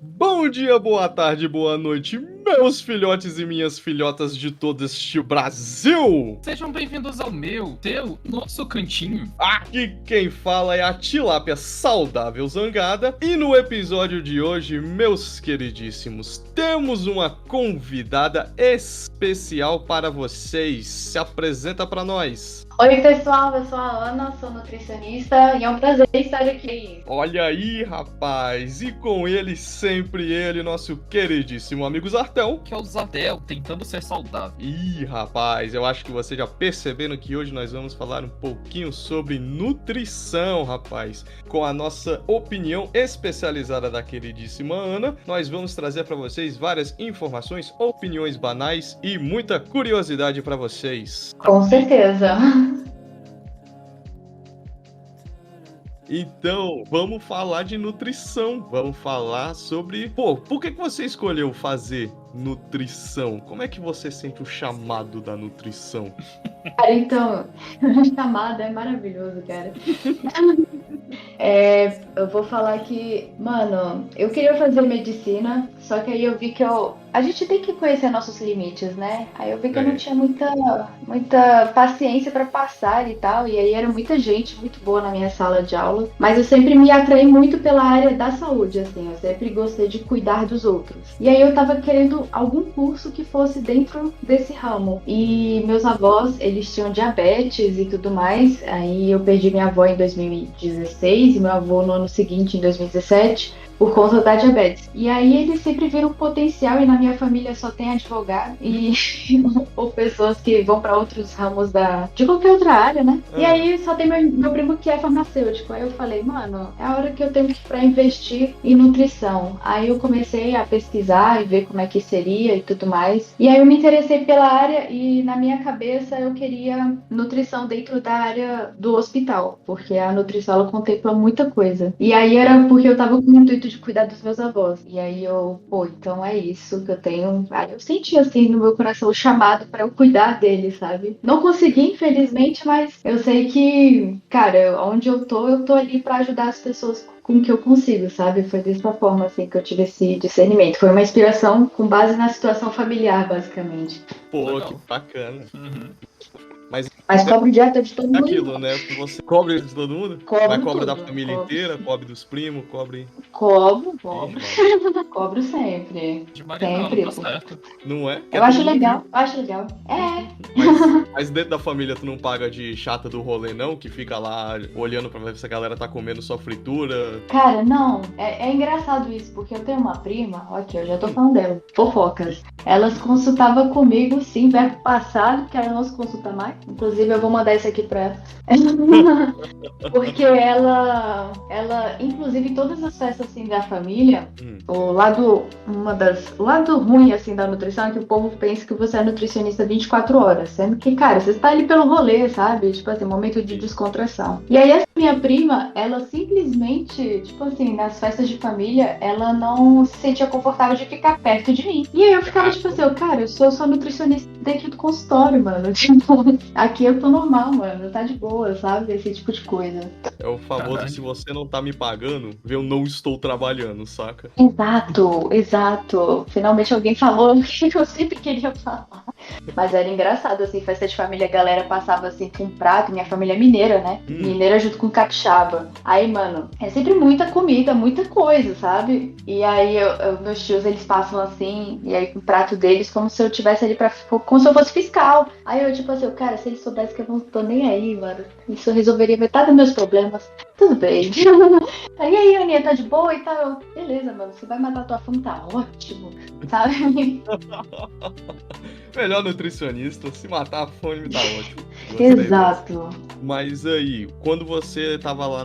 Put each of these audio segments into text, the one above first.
Bom dia, boa tarde, boa noite, meus filhotes e minhas filhotas de todo este Brasil! Sejam bem-vindos ao nosso cantinho. Aqui quem fala é a tilápia saudável zangada e no episódio de hoje, meus queridíssimos, temos uma convidada especial para vocês. Se apresenta para nós. Oi pessoal, eu sou a Ana, sou nutricionista e é um prazer estar aqui. Olha aí, rapaz, e com ele, sempre ele, nosso queridíssimo amigo Zartão. Que é o Zadel, tentando ser saudável. Ih, rapaz, eu acho que vocês já perceberam que hoje nós vamos falar um pouquinho sobre nutrição, rapaz. Com a nossa opinião especializada da queridíssima Ana, nós vamos trazer para vocês várias informações, opiniões banais e muita curiosidade para vocês. Com certeza. Então, vamos falar de nutrição. Vamos falar sobre... Pô, por que você escolheu fazer nutrição? Como é que você sente o chamado da nutrição? Cara, então, chamada é maravilhoso, cara. Eu vou falar que, mano, eu queria fazer medicina, só que aí eu vi que a gente tem que conhecer nossos limites, né? Aí eu vi que eu não tinha muita paciência pra passar e tal, e aí era muita gente muito boa na minha sala de aula, mas eu sempre me atraí muito pela área da saúde, assim, eu sempre gostei de cuidar dos outros. E aí eu tava querendo algum curso que fosse dentro desse ramo, e meus avós, eles tinham diabetes e tudo mais, aí eu perdi minha avó em 2016 e meu avô no ano seguinte, em 2017, por conta da diabetes. E aí eles sempre viram potencial, e na minha família só tem advogado e ou pessoas que vão para outros ramos de qualquer outra área, né? E aí só tem meu primo que é farmacêutico. Aí eu falei, mano, é a hora que eu tenho que ir pra investir em nutrição. Aí eu comecei a pesquisar e ver como é que seria e tudo mais. E aí eu me interessei pela área e na minha cabeça eu queria nutrição dentro da área do hospital, porque a nutrição ela contempla muita coisa. E aí era porque eu tava com o intuito de cuidar dos meus avós. E aí então é isso que eu tenho. Aí eu senti assim no meu coração o chamado pra eu cuidar deles, sabe? Não consegui, infelizmente, mas eu sei que, cara, onde eu tô ali pra ajudar as pessoas com o que eu consigo, sabe? Foi dessa forma assim que eu tive esse discernimento. Foi uma inspiração com base na situação familiar, basicamente. Pô, Legal. que bacana. Uhum. Mas cobro dieta de todo É mundo. aquilo, né? Que você cobre de todo mundo? Cobro Mas cobra da tudo, família cobro. inteira, cobre dos primos, cobre... Cobro. Ih, mano, Cobro sempre. De Marinão, Sempre. tá certo. não é? Que é Eu acho todo mundo legal, É. Mas dentro da família tu não paga de chata do rolê, não? Que fica lá olhando pra ver se a galera tá comendo só fritura. Cara, não, é engraçado isso, porque eu tenho uma prima, ok, eu já tô falando dela, fofocas. Elas consultavam comigo, sim, verbo passado, que ela não se consulta mais. Inclusive, eu vou mandar isso aqui pra ela. Porque ela, inclusive, todas as festas, assim, da família, o lado ruim, assim, da nutrição é que o povo pensa que você é nutricionista 24 horas, sendo que, cara, você está ali pelo rolê, sabe? Tipo assim, momento de descontração. E aí, essa minha prima, ela simplesmente, tipo assim, nas festas de família, ela não se sentia confortável de ficar perto de mim. E aí eu ficava, tipo assim, cara, eu sou só nutricionista dentro do consultório, mano. Tipo, aqui eu tô normal, mano, tá de boa, sabe? Esse tipo de coisa. É o famoso, se você não tá me pagando, eu não estou trabalhando, saca? Exato. Finalmente alguém falou o que eu sempre queria falar. Mas era engraçado, assim, festa de família, a galera passava assim com um prato, minha família é mineira, né? Mineira junto com capixaba. Aí, mano, é sempre muita comida, muita coisa, sabe? E aí, meus tios, eles passam assim, e aí com o prato deles, como se eu tivesse ali como se eu fosse fiscal. Aí eu, tipo assim, cara, se eles soubessem que eu não tô nem aí, mano, isso resolveria metade dos meus problemas. Tudo bem. Aí, Aninha, tá de boa e tal? Beleza, mano, você vai matar tua fome, tá ótimo, sabe? Melhor nutricionista, se matar a fome tá ótimo. Gostei Exato. dessa. Mas aí, quando você tava lá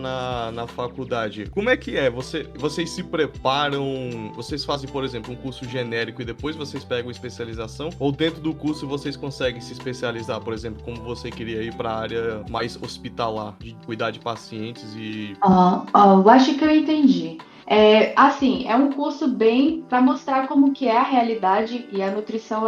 na faculdade, como é que é? Vocês se preparam, vocês fazem, por exemplo, um curso genérico e depois vocês pegam especialização? Ou dentro do curso vocês conseguem se especializar, por exemplo, como você queria ir pra área mais hospitalar, de cuidar de pacientes e... Eu acho que eu entendi. Assim, é um curso bem para mostrar como que é a realidade e a nutrição,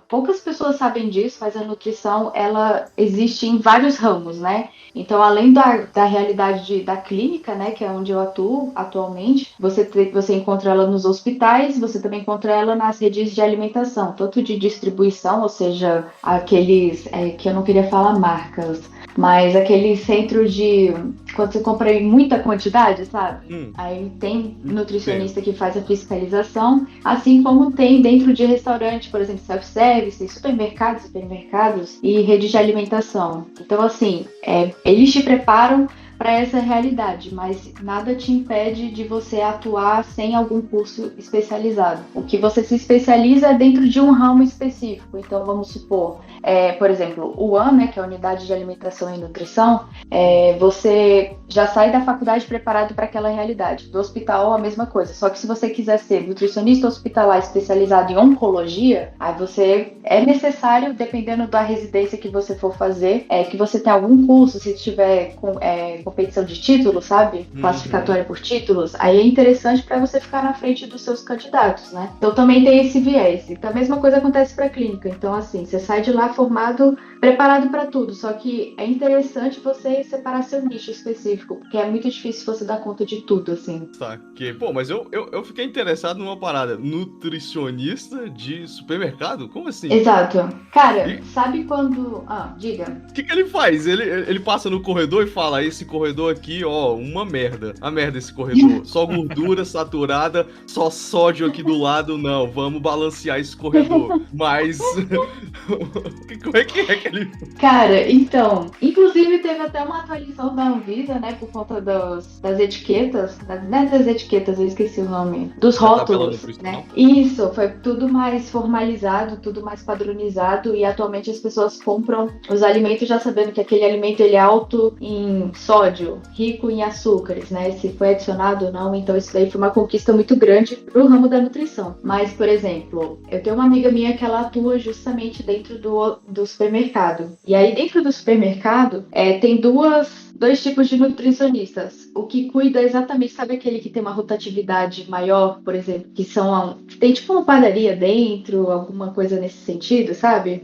poucas pessoas sabem disso, mas a nutrição, ela existe em vários ramos, né? Então, além da realidade da clínica, né, que é onde eu atuo atualmente, você encontra ela nos hospitais, você também encontra ela nas redes de alimentação, tanto de distribuição, ou seja, aqueles, que eu não queria falar marcas, mas aquele centro de quando você compra em muita quantidade, sabe? Aí tem nutricionista que faz a fiscalização, assim como tem dentro de restaurante, por exemplo, self-service, supermercados e redes de alimentação. Então, assim, eles te preparam para essa realidade, mas nada te impede de você atuar sem algum curso especializado. O que você se especializa é dentro de um ramo específico. Então, vamos supor, por exemplo, o UAN, né, que é a Unidade de Alimentação e Nutrição, você já sai da faculdade preparado para aquela realidade. Do hospital, a mesma coisa. Só que se você quiser ser nutricionista hospitalar especializado em oncologia, aí você é necessário, dependendo da residência que você for fazer, que você tenha algum curso, se tiver competição de títulos, sabe? Classificatória por títulos, aí é interessante para você ficar na frente dos seus candidatos, né? Então também tem esse viés. Então a mesma coisa acontece para a clínica. Então assim, você sai de lá formado, preparado para tudo, só que é interessante você separar seu nicho específico, porque é muito difícil você dar conta de tudo, assim. Saquei. Pô, mas eu fiquei interessado numa parada. Nutricionista de supermercado? Como assim? Exato. Cara, sabe quando... diga. O que ele faz? Ele passa no corredor e fala, esse corredor aqui, ó, uma merda. A merda esse corredor. Só gordura saturada, só sódio aqui do lado, não. Vamos balancear esse corredor. Mas... como é que ele... Cara, então... Inclusive, teve até uma atualização da Anvisa, né? Por conta das etiquetas. Das etiquetas, eu esqueci o nome. Dos rótulos, né? Isso, foi tudo mais formalizado, tudo mais padronizado. E atualmente as pessoas compram os alimentos já sabendo que aquele alimento ele é alto em sódio, rico em açúcares, né? Se foi adicionado ou não. Então isso daí foi uma conquista muito grande pro ramo da nutrição. Mas, por exemplo, eu tenho uma amiga minha que ela atua justamente dentro do supermercado. E aí dentro do supermercado tem dois tipos de nutricionistas. O que cuida exatamente, sabe aquele que tem uma rotatividade maior, por exemplo, que tem tipo uma padaria dentro, alguma coisa nesse sentido, sabe?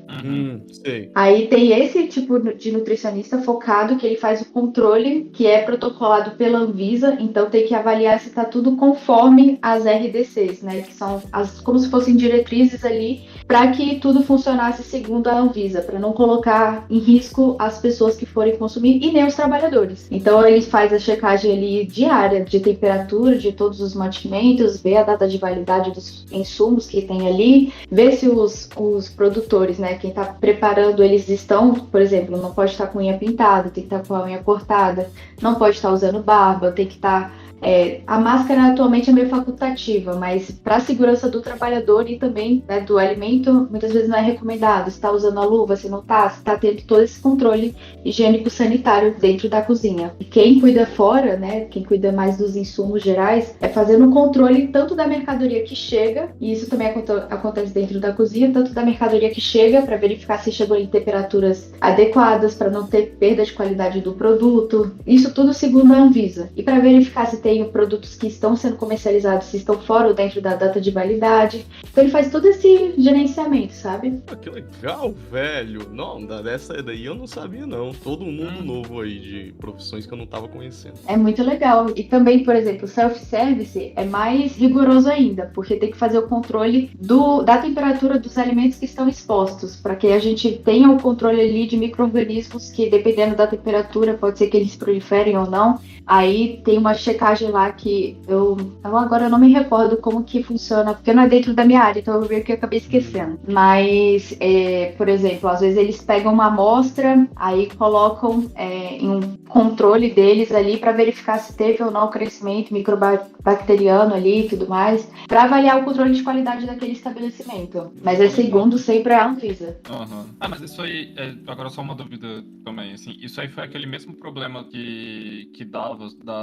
Sei. Aí tem esse tipo de nutricionista focado que ele faz o controle, que é protocolado pela Anvisa, então tem que avaliar se está tudo conforme as RDCs, né? Que são como se fossem diretrizes ali para que tudo funcionasse segundo a Anvisa, para não colocar em risco as pessoas que forem consumir e nem os trabalhadores. Então ele faz a checagem ali diária de temperatura de todos os mantimentos, vê a data de validade dos insumos que tem ali, vê se os produtores, né, quem está preparando, eles estão, por exemplo, não pode estar com unha pintada, tem que estar com a unha cortada, não pode estar usando barba, tem que estar... a máscara atualmente é meio facultativa, mas para a segurança do trabalhador e também, né, do alimento, muitas vezes não é recomendado. Se está usando a luva, se não está, se está tendo todo esse controle higiênico-sanitário dentro da cozinha. E quem cuida fora, né, quem cuida mais dos insumos gerais, é fazendo o controle tanto da mercadoria que chega, e isso também acontece dentro da cozinha, tanto da mercadoria que chega, para verificar se chegou em temperaturas adequadas, para não ter perda de qualidade do produto. Isso tudo segundo a Anvisa. E para verificar se tem produtos que estão sendo comercializados, se estão fora ou dentro da data de validade. Então ele faz todo esse gerenciamento, sabe? Que legal, velho. Não, dessa daí eu não sabia, não. Todo mundo novo aí de profissões que eu não tava conhecendo. É muito legal. E também, por exemplo, o self-service é mais rigoroso ainda, porque tem que fazer o controle da temperatura dos alimentos que estão expostos, para que a gente tenha o controle ali de micro-organismos que, dependendo da temperatura, pode ser que eles proliferem ou não. Aí tem uma checagem lá que eu agora não me recordo como que funciona, porque não é dentro da minha área, então eu vi que eu acabei esquecendo. Mas, por exemplo, às vezes eles pegam uma amostra, aí colocam em um controle deles ali para verificar se teve ou não crescimento microbacteriano ali e tudo mais, para avaliar o controle de qualidade daquele estabelecimento. Mas é segundo sempre a Anvisa. Mas isso aí, agora só uma dúvida também, assim, isso aí foi aquele mesmo problema que dava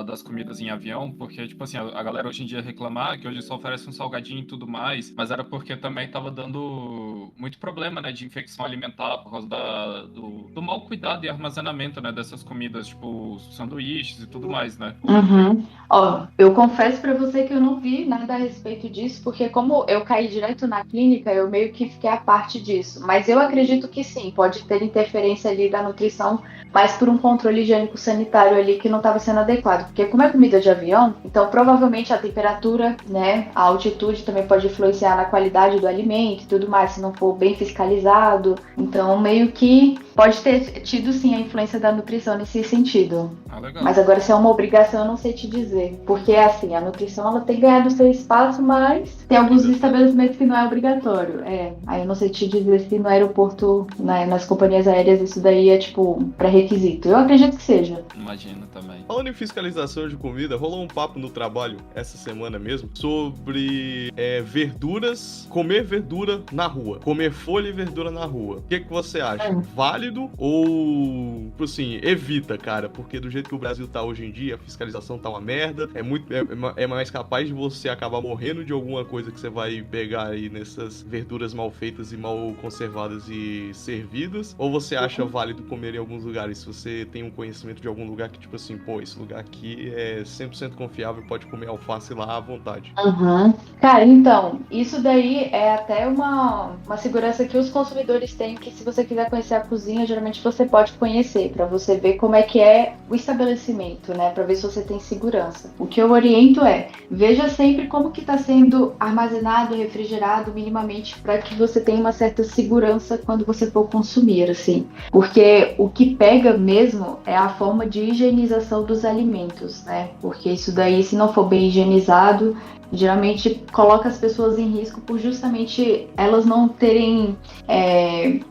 das comidas em avião avião, porque, tipo assim, a galera hoje em dia reclamar que hoje só oferece um salgadinho e tudo mais, mas era porque também tava dando muito problema, né, de infecção alimentar por causa do mau cuidado e armazenamento, né, dessas comidas, tipo sanduíches e tudo mais, né? Uhum. Ó, eu confesso pra você que eu não vi nada a respeito disso, porque como eu caí direto na clínica, eu meio que fiquei à parte disso. Mas eu acredito que sim, pode ter interferência ali da nutrição, mas por um controle higiênico sanitário ali que não estava sendo adequado. Porque como é comida de avião, então provavelmente a temperatura, né, a altitude também pode influenciar na qualidade do alimento e tudo mais, se não for bem fiscalizado. Então meio que pode ter tido sim a influência da nutrição nesse sentido. Ah, legal. Mas agora se é uma obrigação eu não sei te dizer. Porque assim, a nutrição ela tem ganhado seu espaço, mas tem alguns estabelecimentos que não é obrigatório. Aí eu não sei te dizer se no aeroporto, né, nas companhias aéreas, isso daí é tipo pré-requisito. Eu acredito que seja. Imagino também. Falando em fiscalização de comida, rolou um papo no trabalho essa semana mesmo sobre verduras, comer verdura na rua, comer folha e verdura na rua. O que você acha? Válido ou, assim, evita, cara? Porque do jeito que o Brasil tá hoje em dia, a fiscalização tá uma merda, é mais capaz de você acabar morrendo de alguma coisa que você vai pegar aí nessas verduras mal feitas e mal conservadas e servidas, ou você acha válido comer em alguns lugares? Se você tem um conhecimento de algum lugar que, tipo assim, pô, esse lugar aqui é 100% confiável, pode comer alface lá à vontade. Uhum. Cara, então, isso daí é até uma segurança que os consumidores têm, que se você quiser conhecer a cozinha, geralmente você pode conhecer, para você ver como é que é o estabelecimento, né, para ver se você tem segurança. O que eu oriento veja sempre como que está sendo armazenado e refrigerado minimamente, para que você tenha uma certa segurança quando você for consumir, assim. Porque o que pega mesmo é a forma de higienização dos alimentos, né? Porque isso daí, se não for bem higienizado, geralmente coloca as pessoas em risco por justamente elas não terem,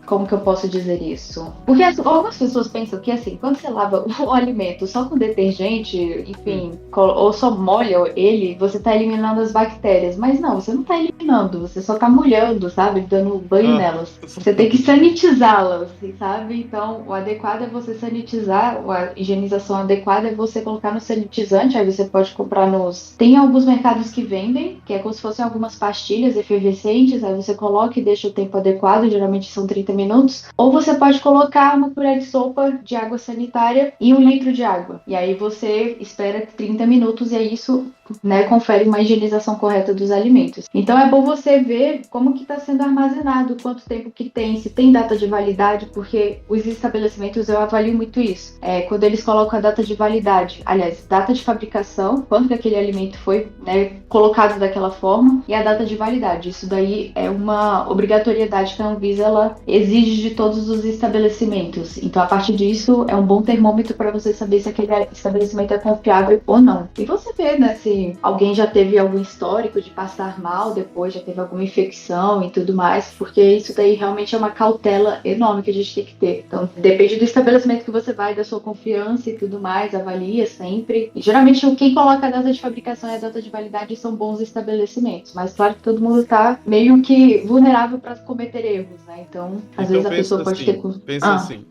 como que eu posso dizer isso? Porque algumas pessoas pensam que assim, quando você lava o alimento só com detergente, enfim, ou só molha ele, você tá eliminando as bactérias. Mas não, você não tá eliminando, você só tá molhando, sabe? Dando banho nelas. Você tem que sanitizá-las, sabe? Então, o adequado é você sanitizar, a higienização adequada é você colocar no sanitizante, aí você pode comprar Tem alguns mercados que vendem, que é como se fossem algumas pastilhas efervescentes, aí você coloca e deixa o tempo adequado, geralmente são 30 minutos, ou você pode colocar uma colher de sopa de água sanitária e 1 litro de água, e aí você espera 30 minutos e aí isso, né, confere uma higienização correta dos alimentos. Então é bom você ver como que está sendo armazenado, quanto tempo que tem, se tem data de validade, porque os estabelecimentos, eu avalio muito isso, quando eles colocam a data de validade, aliás, data de fabricação, quando que aquele alimento foi, né, colocado daquela forma, e a data de validade. Isso daí é uma obrigatoriedade que a Anvisa ela exige de todos os estabelecimentos. Então, a partir disso, é um bom termômetro para você saber se aquele estabelecimento é confiável ou não. E você vê, né, se alguém já teve algum histórico de passar mal depois, já teve alguma infecção e tudo mais, porque isso daí realmente é uma cautela enorme que a gente tem que ter. Então, depende do estabelecimento que você vai, da sua confiança e tudo mais, avalia sempre. E, geralmente, quem coloca a data de fabricação e a data de validade são bons estabelecimentos, mas claro que todo mundo tá meio que vulnerável para cometer erros, né? Então, às vezes a pessoa pode ter... Pensa assim,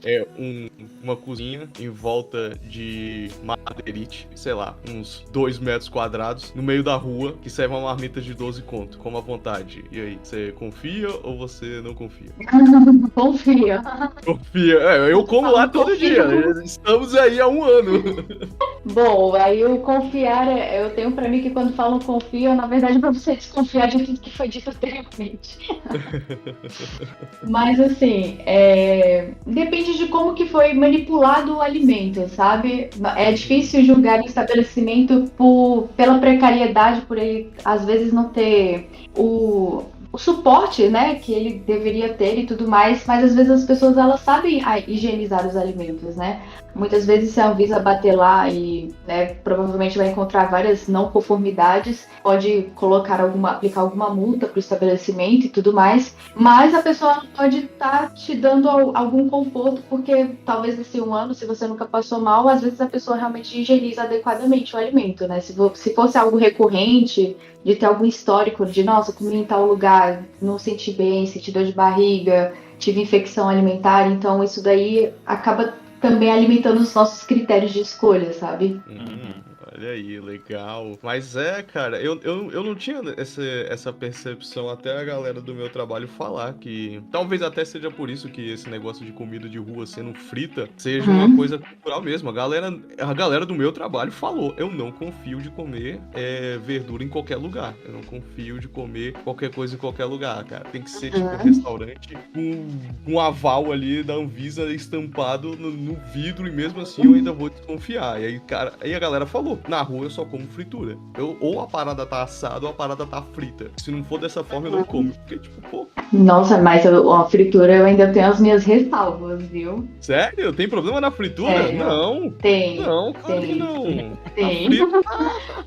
uma cozinha em volta de madeirite, sei lá, uns 2 metros quadrados, no meio da rua, que serve uma marmita de 12 conto, como à vontade. E aí, você confia ou você não confia? Confia. Confia. Eu como lá todo dia. Estamos aí há 1 ano. Bom, aí o confiar, eu tenho pra mim que quando falam confia, na verdade é pra você desconfiar de tudo que foi dito anteriormente. Mas assim, depende de como que foi manipulado o alimento, sabe? É difícil julgar o estabelecimento pela precariedade, por ele às vezes não ter o suporte, né, que ele deveria ter e tudo mais, mas às vezes as pessoas elas sabem higienizar os alimentos, né? Muitas vezes se a Anvisa bater lá e, né, provavelmente vai encontrar várias não conformidades, pode aplicar alguma multa para o estabelecimento e tudo mais, mas a pessoa pode estar te dando algum conforto, porque talvez nesse 1 ano, se você nunca passou mal, às vezes a pessoa realmente higieniza adequadamente o alimento, né? Se fosse algo recorrente, de ter algum histórico de, nossa, comi em tal lugar, não senti bem, senti dor de barriga, tive infecção alimentar, então isso daí acaba também alimentando os nossos critérios de escolha, sabe? Olha aí, legal. Mas cara, eu não tinha essa percepção até a galera do meu trabalho falar que talvez até seja por isso que esse negócio de comida de rua sendo frita seja uma coisa cultural mesmo. A galera do meu trabalho falou, eu não confio de comer verdura em qualquer lugar. Eu não confio de comer qualquer coisa em qualquer lugar, cara. Tem que ser tipo um restaurante com um aval ali da Anvisa estampado no vidro e mesmo assim eu ainda vou desconfiar. E aí, cara, aí a galera falou, na rua eu só como fritura. Ou a parada tá assada ou a parada tá frita. Se não for dessa forma eu não como. Porque, tipo, pô... Nossa, mas a fritura eu ainda tenho as minhas ressalvas, viu? Sério? Tem problema na fritura? Sério? Não. Tem. Não, claro que não. Tem.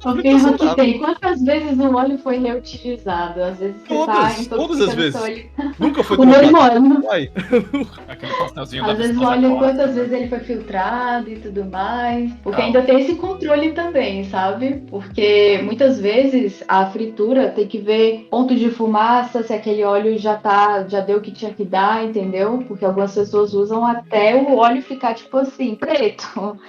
Confirma que tem. Quantas vezes o óleo foi reutilizado? Às vezes você tá todas as vezes. Nunca foi o molho mano. Aquele pastelzinho da Às vezes o óleo, quantas vezes ele foi filtrado e tudo mais. Porque ainda tem esse controle também, sabe? Porque muitas vezes a fritura tem que ver ponto de fumaça, se aquele óleo já deu o que tinha que dar, entendeu? Porque algumas pessoas usam até o óleo ficar tipo assim, preto.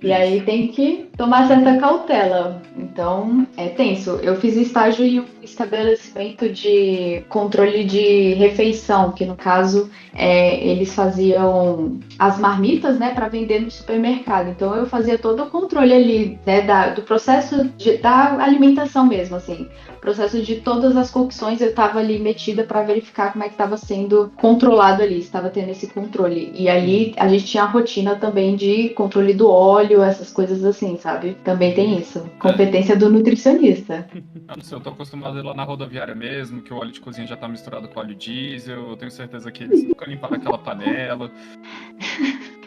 E aí tem que tomar certa cautela. Então, é tenso. Eu fiz estágio em um estabelecimento de controle de refeição, que no caso eles faziam as marmitas, né, para vender no supermercado. Então eu fazia todo o controle ali, né, do processo da alimentação mesmo, assim. Processo de todas as cocções eu estava ali metida para verificar como é que estava sendo controlado ali, estava tendo esse controle. E ali a gente tinha a rotina também de controle do óleo, essas coisas assim, sabe? Também tem isso. Competência do nutricionista. Eu não sei, eu tô acostumado a ir lá na rodoviária mesmo, que o óleo de cozinha já tá misturado com óleo diesel, eu tenho certeza que eles nunca limparam aquela panela.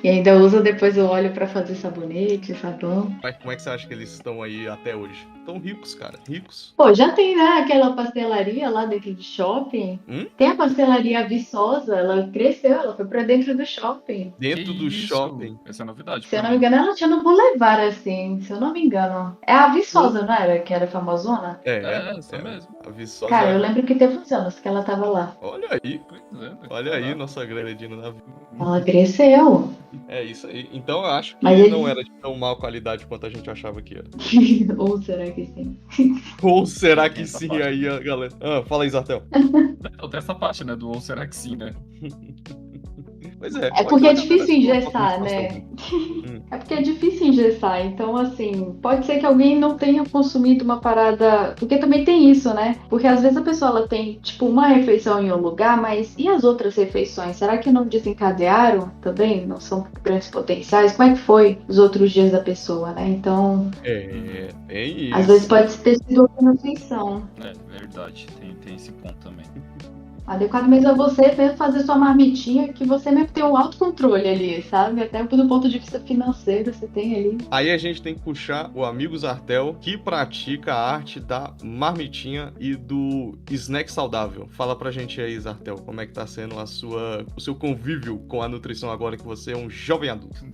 E ainda usa depois o óleo pra fazer sabonete, sabão. Mas como é que você acha que eles estão aí até hoje? Estão ricos, cara. Ricos. Pô, já tem, né, aquela pastelaria lá dentro do shopping. Tem a pastelaria Viçosa, ela cresceu, ela foi pra dentro do shopping. Dentro do shopping? Essa é novidade. Se eu não me engano, ela tinha no Boulevard, assim, se eu não me engano. É a Viçosa, não era? Que era famosona? Essa mesmo. A Viçosa. Cara, eu lembro que teve uns anos que ela tava lá. Olha aí. Olha aí, nossa Grenadina na vida. Ela cresceu. É isso aí. Então eu acho que Mas não era de tão má qualidade quanto a gente achava que era. Ou será que sim? Ou será que sim aí, a galera? Fala aí, Zartel. Tem essa parte, né? Do ou será que sim, né? Pois é. É porque é difícil engessar, né? É porque é difícil engessar. Então, assim, pode ser que alguém não tenha consumido uma parada. Porque também tem isso, né? Porque às vezes a pessoa ela tem, tipo, uma refeição em um lugar, mas e as outras refeições? Será que não desencadearam também? Não são grandes potenciais? Como é que foi os outros dias da pessoa, né? Então. É isso. Às vezes pode ter sido outra refeição. É verdade, tem esse ponto também. Adequado mesmo a você mesmo fazer sua marmitinha, que você mesmo tem um autocontrole ali, sabe? Até do ponto de vista financeiro você tem ali. Aí a gente tem que puxar o amigo Zartel, que pratica a arte da marmitinha e do snack saudável. Fala pra gente aí, Zartel, como é que tá sendo o seu convívio com a nutrição agora que você é um jovem adulto.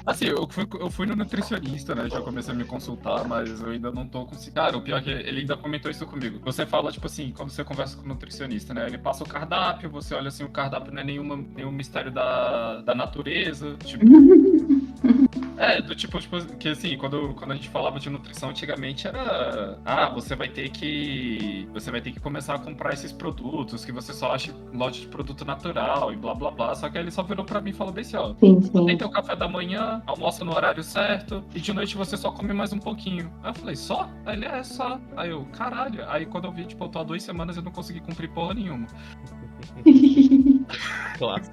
Assim, eu fui no nutricionista, né? Já comecei a me consultar, mas eu ainda não tô conseguindo. Cara, o pior é que ele ainda comentou isso comigo. Você fala, tipo assim, quando você conversa com o nutricionista, né? Ele passa o cardápio, você olha assim, o cardápio não é nenhum mistério da natureza. Tipo. Do tipo, que assim, quando a gente falava de nutrição antigamente era. Você vai ter que começar a comprar esses produtos que você só acha em loja de produto natural e blá blá blá. Só que aí ele só virou pra mim e falou bem assim, ó. Sim. Tem teu café da manhã, almoça no horário certo, e de noite você só come mais um pouquinho. Aí eu falei, só? Aí ele, só. Aí eu, caralho. Aí quando eu vi, tipo, eu tô há 2 semanas e eu não consegui cumprir porra nenhuma. Claro.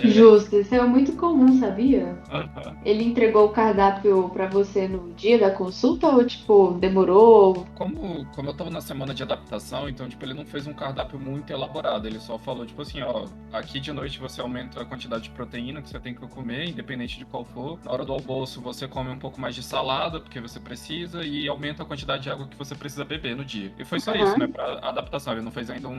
Justo, isso é muito comum, sabia? Uhum. Ele entregou o cardápio pra você no dia da consulta ou, tipo, demorou? Como eu tava na semana de adaptação, então, tipo, ele não fez um cardápio muito elaborado. Ele só falou, tipo assim, ó, aqui de noite você aumenta a quantidade de proteína que você tem que comer, independente de qual for. Na hora do almoço você come um pouco mais de salada, porque você precisa, e aumenta a quantidade de água que você precisa beber no dia. E foi só isso, né, pra adaptação. Ele não fez ainda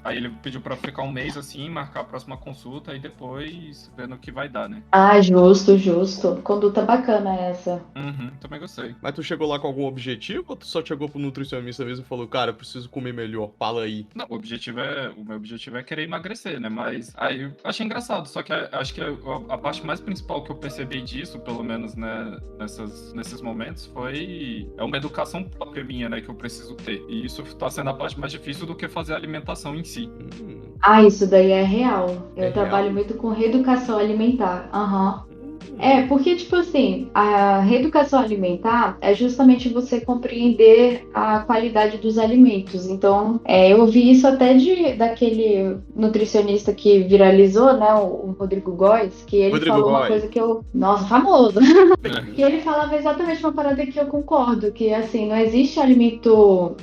Aí ele pediu pra ficar um mês assim, marcar a próxima uma consulta e depois vendo o que vai dar, né? Ah, justo, justo. Conduta bacana essa. Também gostei. Mas tu chegou lá com algum objetivo ou tu só chegou pro nutricionista mesmo e falou, cara, eu preciso comer melhor, fala aí? Não, o meu objetivo é querer emagrecer, né? Mas aí eu achei engraçado, só que acho que a parte mais principal que eu percebi disso, pelo menos, né, nesses momentos, foi uma educação própria minha, né, que eu preciso ter. E isso tá sendo a parte mais difícil do que fazer a alimentação em si. Ah, isso daí é real. Eu É trabalho real? muito com reeducação alimentar. Aham. Porque, tipo assim, a reeducação alimentar é justamente você compreender a qualidade dos alimentos. Então, eu vi isso até daquele nutricionista que viralizou, né, o Rodrigo Góes, que ele Rodrigo falou uma Góes. coisa que nossa, famoso. Que ele falava exatamente uma parada que eu concordo, que, assim, não existe alimento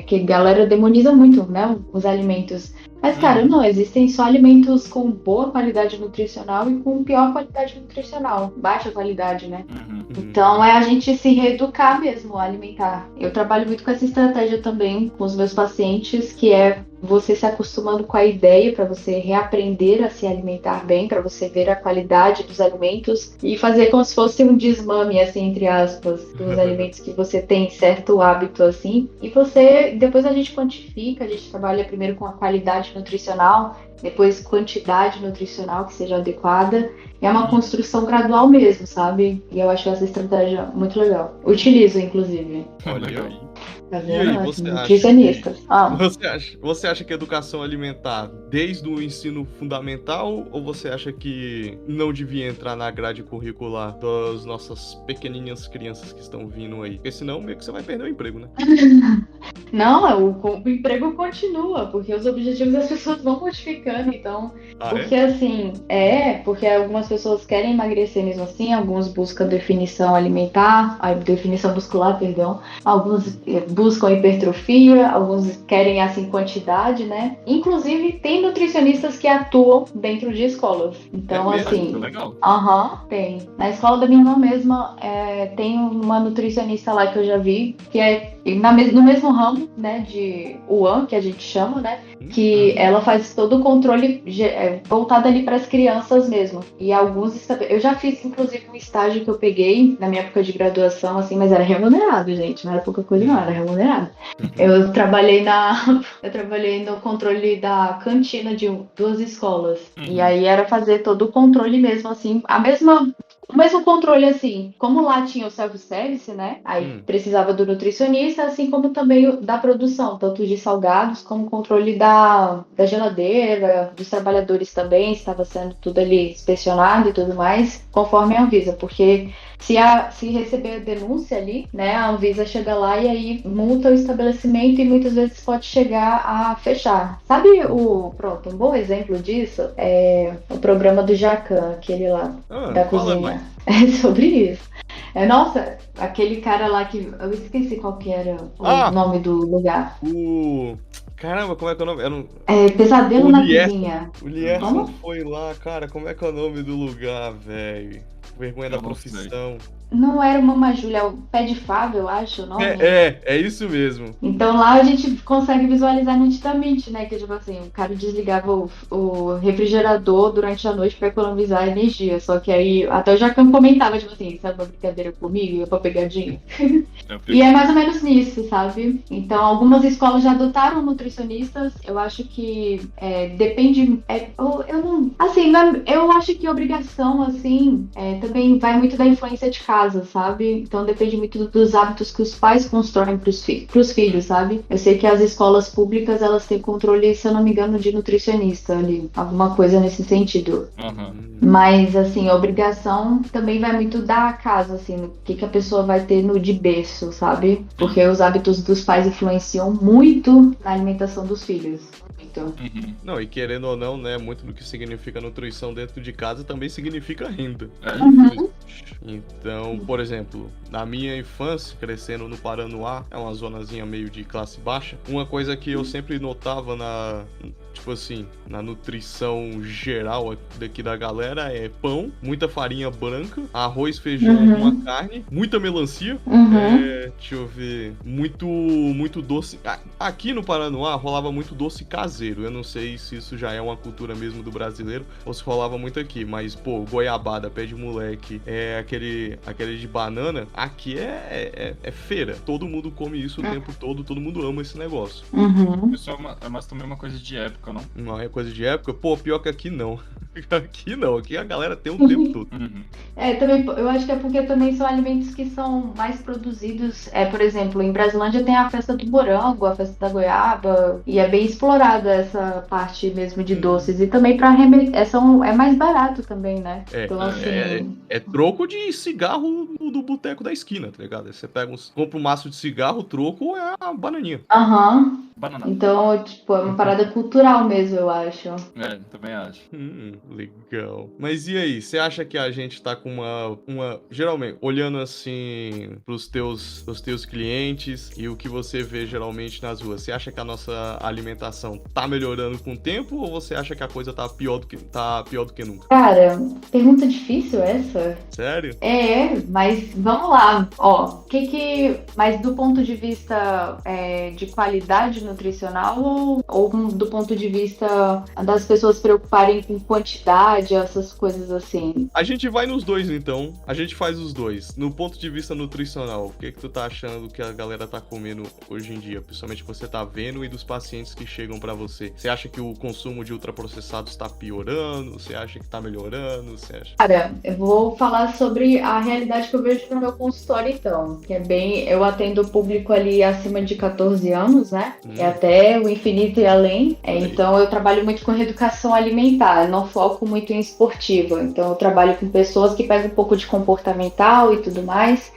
que a galera demoniza muito, né, os alimentos. Mas, cara, não, existem só alimentos com boa qualidade nutricional e com pior qualidade nutricional, baixa qualidade, né? Então é a gente se reeducar mesmo, alimentar. Eu trabalho muito com essa estratégia também com os meus pacientes, que é você se acostumando com a ideia para você reaprender a se alimentar bem, para você ver a qualidade dos alimentos e fazer como se fosse um desmame, assim, entre aspas, dos alimentos que você tem certo hábito, assim. E depois a gente quantifica, a gente trabalha primeiro com a qualidade nutricional, depois quantidade nutricional que seja adequada. É uma construção gradual mesmo, sabe? E eu acho essa estratégia muito legal. Utilizo, inclusive. Olha aí. Tá E aí, vendo? você acha Nutricionistas. Você acha que a educação alimentar desde o ensino fundamental ou você acha que não devia entrar na grade curricular das nossas pequenininhas crianças que estão vindo aí? Porque senão meio que você vai perder o emprego, né? Não, o emprego continua, porque os objetivos das pessoas vão modificando, então. Porque assim, porque algumas pessoas querem emagrecer mesmo assim, alguns buscam definição alimentar, a definição muscular, perdão, alguns buscam hipertrofia, alguns querem assim quantidade, né? Inclusive tem nutricionistas que atuam dentro de escolas. Então, assim. Legal. Tem. Na escola da minha irmã mesma, tem uma nutricionista lá que eu já vi, que é no mesmo ramo, né, de UAN, que a gente chama, né, que ela faz todo o controle voltado ali para as crianças mesmo. E eu já fiz, inclusive, um estágio que eu peguei na minha época de graduação, assim, mas era remunerado, gente, não era pouca coisa, não, era remunerado. Eu trabalhei no controle da cantina de 2 escolas. E aí era fazer todo o controle mesmo, assim, o mesmo controle, assim, como lá tinha o self-service, né? Aí precisava do nutricionista, assim como também da produção, tanto de salgados como controle da geladeira, dos trabalhadores também, estava sendo tudo ali inspecionado e tudo mais, conforme a Anvisa, porque se receber denúncia ali, né, a Anvisa chega lá e aí multa o estabelecimento e muitas vezes pode chegar a fechar. Sabe um bom exemplo disso é o programa do Jacan, aquele lá, da cozinha. É sobre isso. Nossa, aquele cara lá que... Eu esqueci qual que era o nome do lugar. Caramba, como é que é o nome? Pesadelo na Cozinha. O Lierson foi lá, cara, como é que é o nome do lugar, velho? Vergonha da profissão. Não era o Mama Júlia, é o Pé de Fábio, eu acho o nome. É isso mesmo. Então lá a gente consegue visualizar nitidamente, né? Que tipo assim, o cara desligava o refrigerador durante a noite pra economizar energia. Só que aí até o Jacan comentava, tipo assim, sabe uma brincadeira comigo? Eu pra pegadinha. E é mais ou menos nisso, sabe? Então algumas escolas já adotaram nutricionistas. Eu acho que depende. Eu acho que obrigação, assim, também vai muito da influência de casa, sabe? Então depende muito dos hábitos que os pais constroem pros filhos, sabe? Eu sei que as escolas públicas, elas têm controle, se eu não me engano, de nutricionista ali, alguma coisa nesse sentido. Mas, assim, a obrigação também vai muito da casa, assim, o que a pessoa vai ter no de berço, sabe? Porque os hábitos dos pais influenciam muito na alimentação dos filhos. Não, e querendo ou não, né, muito do que significa nutrição dentro de casa também significa renda. Então, por exemplo, na minha infância, crescendo no Paranoá, é uma zonazinha meio de classe baixa, uma coisa que eu sempre notava tipo assim, na nutrição geral daqui da galera é pão, muita farinha branca, arroz, feijão, uma carne, muita melancia, deixa eu ver, muito doce. Aqui no Paranoá rolava muito doce caseiro, eu não sei se isso já é uma cultura mesmo do brasileiro ou se rolava muito aqui, mas, pô, goiabada, pé de moleque, aquele de banana, aqui é feira, todo mundo come isso o tempo todo mundo ama esse negócio. Isso mas também é uma coisa de época, não? Não é coisa de época? Pô, pior que aqui não. Aqui não, aqui a galera tem o tempo todo. Também, eu acho que é porque também são alimentos que são mais produzidos. Por exemplo, em Brasilândia tem a festa do morango, a festa da goiaba, e é bem explorada essa parte mesmo de doces. E também é mais barato também, né? Então, assim... é troco de cigarro do boteco da esquina, tá ligado? Você compra um maço de cigarro, o troco é a bananinha. Banana. Então, tipo, é uma parada cultural mesmo, eu acho. Também acho. Legal. Mas e aí, você acha que a gente tá com uma geralmente, olhando assim pros teus clientes e o que você vê geralmente nas ruas, você acha que a nossa alimentação tá melhorando com o tempo ou você acha que a coisa tá pior do que nunca? Cara, pergunta difícil essa. Sério? Mas vamos lá. Mas do ponto de vista de qualidade nutricional ou do ponto de vista das pessoas se preocuparem com quantidade, essas coisas assim? A gente vai nos dois, então. A gente faz os dois. No ponto de vista nutricional, o que tu tá achando que a galera tá comendo hoje em dia? Principalmente que você tá vendo e dos pacientes que chegam pra você. Você acha que o consumo de ultraprocessados tá piorando? Você acha que tá melhorando? Você acha? Cara, eu vou falar sobre a realidade que eu vejo no meu consultório, então. Que é eu atendo o público ali acima de 14 anos, né? É até o infinito e além. Então eu trabalho muito com reeducação alimentar, não foco muito em esportiva. Então eu trabalho com pessoas que pegam um pouco de comportamental e tudo mais.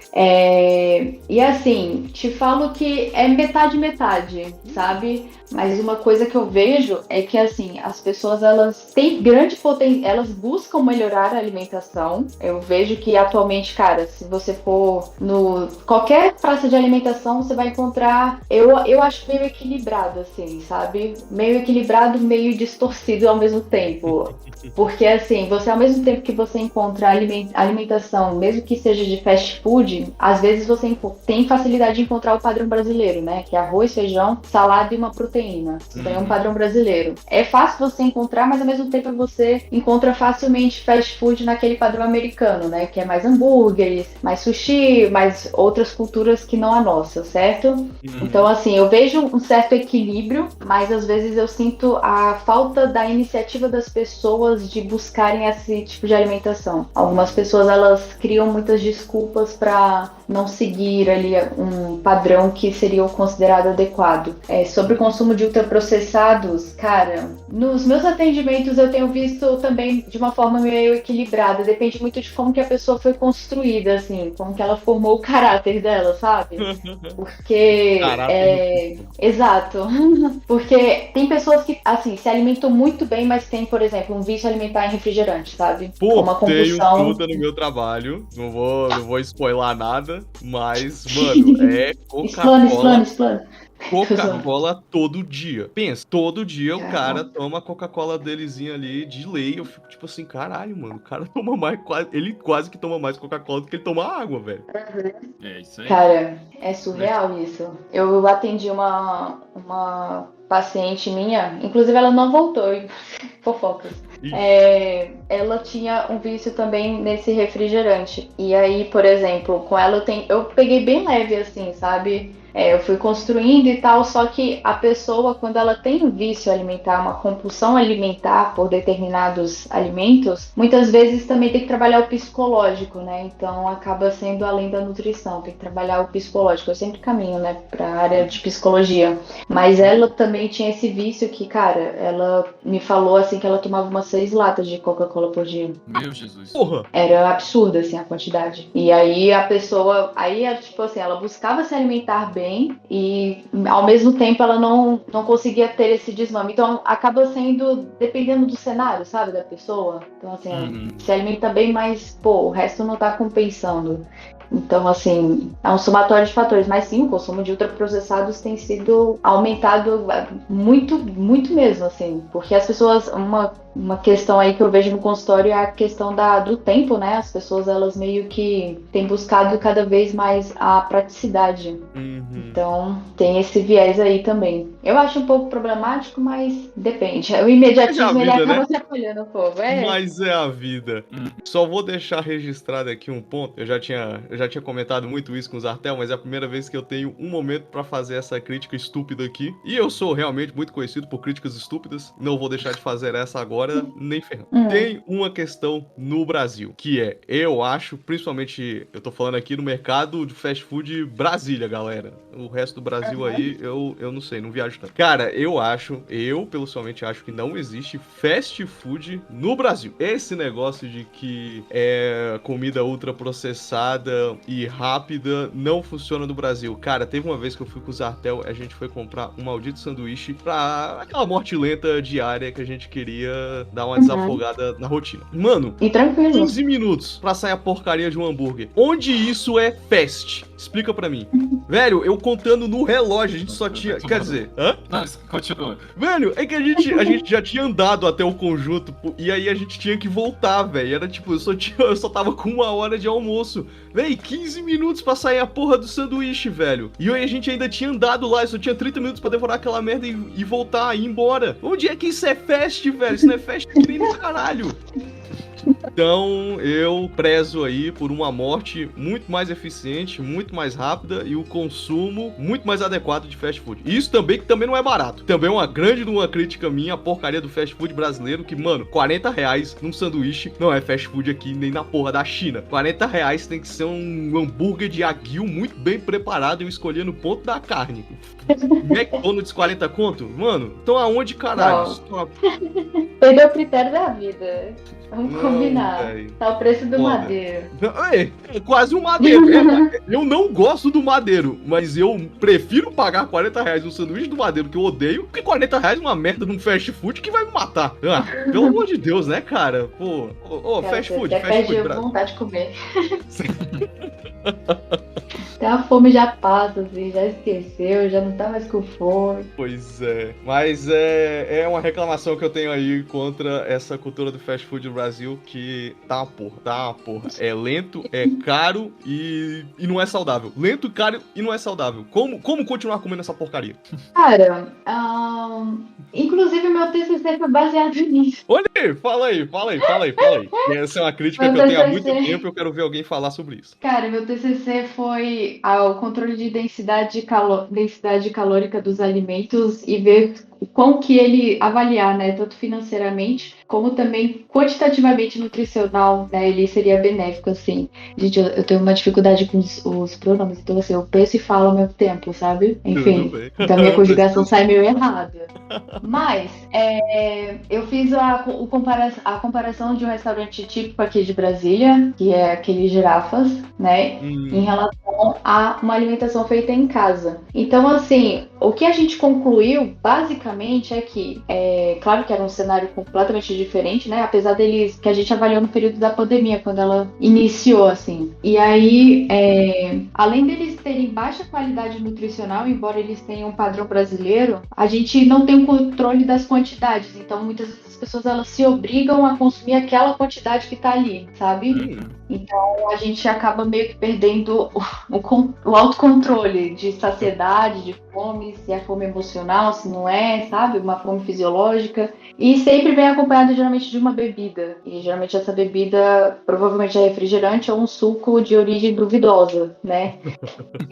E assim, te falo que é metade, sabe? Mas uma coisa que eu vejo é que, assim, as pessoas, elas têm grande potência, elas buscam melhorar a alimentação. Eu vejo que, atualmente, cara, se você for no qualquer praça de alimentação, você vai encontrar, eu acho meio equilibrado, assim, sabe? Meio equilibrado, meio distorcido ao mesmo tempo. Porque, assim, ao mesmo tempo que você encontra alimentação, mesmo que seja de fast food, às vezes você tem facilidade de encontrar o padrão brasileiro, né? Que é arroz, feijão, salada e uma proteína. Isso daí é um padrão brasileiro. É fácil você encontrar, mas ao mesmo tempo você encontra facilmente fast food naquele padrão americano, né? Que é mais hambúrgueres, mais sushi, mais outras culturas que não a nossa, certo? Então, assim, eu vejo um certo equilíbrio, mas às vezes eu sinto a falta da iniciativa das pessoas de buscarem esse tipo de alimentação. Algumas pessoas, elas criam muitas desculpas para não seguir ali um padrão que seria o considerado adequado. Sobre o consumo de ultraprocessados, cara, nos meus atendimentos eu tenho visto também de uma forma meio equilibrada. Depende muito de como que a pessoa foi construída, assim, como que ela formou o caráter dela, sabe? Porque... Exato. Porque tem pessoas que, assim, se alimentam muito bem, mas tem, por exemplo, um vício alimentar em refrigerante, sabe? Pô, uma tenho compulsão. tudo no meu trabalho. Não vou spoiler nada, mas, mano, é Coca-Cola. Explana. Coca-Cola todo dia. Pensa, todo dia o cara toma a Coca-Cola delezinha ali de lei. Eu fico tipo assim, caralho, mano. O cara toma mais. Ele quase que toma mais Coca-Cola do que ele toma água, velho. É isso aí. Cara, é surreal isso. Eu atendi uma paciente minha, inclusive ela não voltou, fofocas. Ela tinha um vício também nesse refrigerante. E aí, por exemplo, com ela eu peguei bem leve assim, sabe? Eu fui construindo e tal, só que a pessoa, quando ela tem um vício alimentar, uma compulsão alimentar por determinados alimentos, muitas vezes também tem que trabalhar o psicológico, né? Então acaba sendo além da nutrição, tem que trabalhar o psicológico. Eu sempre caminho, né, pra área de psicologia. Mas ela também tinha esse vício que, cara, ela me falou assim que ela tomava umas 6 latas de Coca-Cola por dia. Meu Jesus. Porra! Era absurda, assim, a quantidade. E aí a pessoa, tipo assim, ela buscava se alimentar bem, também, e ao mesmo tempo ela não conseguia ter esse desmame. Então acaba sendo, dependendo do cenário, sabe, da pessoa. Então assim, se alimenta bem, mas o resto não tá compensando. Então, assim, é um somatório de fatores. Mas sim, o consumo de ultraprocessados tem sido aumentado muito, muito mesmo, assim. Porque as pessoas, uma questão aí que eu vejo no consultório é a questão do tempo, né? As pessoas, elas meio que têm buscado cada vez mais a praticidade. Então, tem esse viés aí também. Eu acho um pouco problemático, mas depende. O imediatismo, ele acaba atrapalhando um pouco. Mas é a vida. Só vou deixar registrado aqui um ponto. Eu já tinha comentado muito isso com o Zartel, mas é a primeira vez que eu tenho um momento pra fazer essa crítica estúpida aqui. E eu sou realmente muito conhecido por críticas estúpidas. Não vou deixar de fazer essa agora, nem ferrando. Tem uma questão no Brasil, que é, eu acho, principalmente, eu tô falando aqui no mercado de fast food Brasília, galera. O resto do Brasil aí, eu não sei, não viajo tanto. Cara, eu pessoalmente acho que não existe fast food no Brasil. Esse negócio de que é comida ultraprocessada e rápida não funciona no Brasil. Cara, teve uma vez que eu fui com o Zartel, a gente foi comprar um maldito sanduíche pra aquela morte lenta diária que a gente queria dar uma desafogada na rotina. Mano, e tranquilo. 15 minutos pra sair a porcaria de um hambúrguer. Onde isso é fast? Explica pra mim. Velho, eu contando no relógio, a gente só tinha... Quer dizer... Hã? Não, continua. Velho, é que a gente já tinha andado até o conjunto, e aí a gente tinha que voltar, velho. Era tipo, eu só tava com 1 hora de almoço. Velho, 15 minutos pra sair a porra do sanduíche, velho. E aí a gente ainda tinha andado lá, eu só tinha 30 minutos pra devorar aquela merda e voltar, e ir embora. Onde é que isso é fast, velho? Isso não é fast que nem do caralho. Então, eu prezo aí por uma morte muito mais eficiente, muito mais rápida e o consumo muito mais adequado de fast food. Isso também, que também não é barato. Também é uma grande crítica minha, a porcaria do fast food brasileiro, que, mano, R$40 num sanduíche não é fast food aqui nem na porra da China. R$40 tem que ser um hambúrguer de aguil muito bem preparado e eu escolher no ponto da carne. McDonald's 40 conto? Mano, então aonde, caralho? Perdeu o critério da vida. Vamos combinar. Véio. Tá o preço do madeiro. É quase um madeiro. Eu não gosto do madeiro, mas eu prefiro pagar R$40 no sanduíche do madeiro, que eu odeio, que R$40 uma merda num fast food que vai me matar. Pelo amor de Deus, né, cara? Pô, cara, fast food. Até perde vontade de comer. Até a fome já passa, assim, já esqueceu, já não tá mais com fome. Pois é. Mas é uma reclamação que eu tenho aí contra essa cultura do fast food no Brasil, que tá uma porra. É lento, é caro e não é saudável. Lento, caro e não é saudável. Como continuar comendo essa porcaria? Cara, inclusive meu TCC foi baseado nisso. Olha aí, fala aí. Essa é uma crítica que eu tenho há muito tempo e eu quero ver alguém falar sobre isso. Cara, meu TCC foi o controle de densidade calórica dos alimentos e ver o quão que ele avaliar, né, tanto financeiramente como também quantitativamente nutricional, né, ele seria benéfico, assim. Gente, eu tenho uma dificuldade com os pronomes, então assim, eu penso e falo ao mesmo tempo, sabe? Enfim, então a minha conjugação sai meio errada. Mas, eu fiz a comparação de um restaurante típico aqui de Brasília, que é aquele Girafas, né, em relação a uma alimentação feita em casa. Então, assim, o que a gente concluiu, basicamente, é que, claro que era um cenário completamente diferente, né? Apesar que a gente avaliou no período da pandemia, quando ela iniciou, assim. E aí, além deles terem baixa qualidade nutricional, embora eles tenham um padrão brasileiro, a gente não tem um controle das quantidades. Então, muitas pessoas, elas se obrigam a consumir aquela quantidade que tá ali, sabe? Então, a gente acaba meio que perdendo o autocontrole de saciedade, de fome, se é fome emocional, se não é, sabe? Uma fome fisiológica. E sempre vem acompanhado, geralmente, de uma bebida. E, geralmente, essa bebida provavelmente é refrigerante ou um suco de origem duvidosa, né?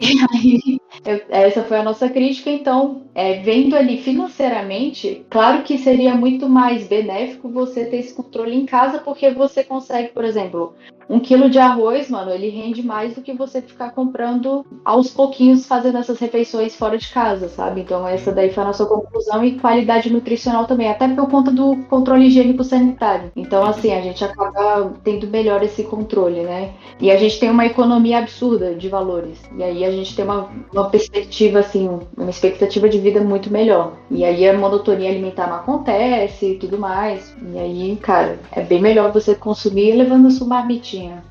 E aí, essa foi a nossa crítica. Então, vendo ali financeiramente, claro que seria muito mais benéfico você ter esse controle em casa, porque você consegue, por exemplo, 1 quilo de arroz, mano, ele rende mais do que você ficar comprando aos pouquinhos, fazendo essas refeições fora de casa, sabe? Então essa daí foi a nossa conclusão, e qualidade nutricional também, até por conta do controle higiênico sanitário. Então, assim, a gente acaba tendo melhor esse controle, né? E a gente tem uma economia absurda de valores. E aí a gente tem uma perspectiva, assim, uma expectativa de vida muito melhor. E aí a monotonia alimentar não acontece e tudo mais. E aí, cara, é bem melhor você consumir levando a sua marmitinha.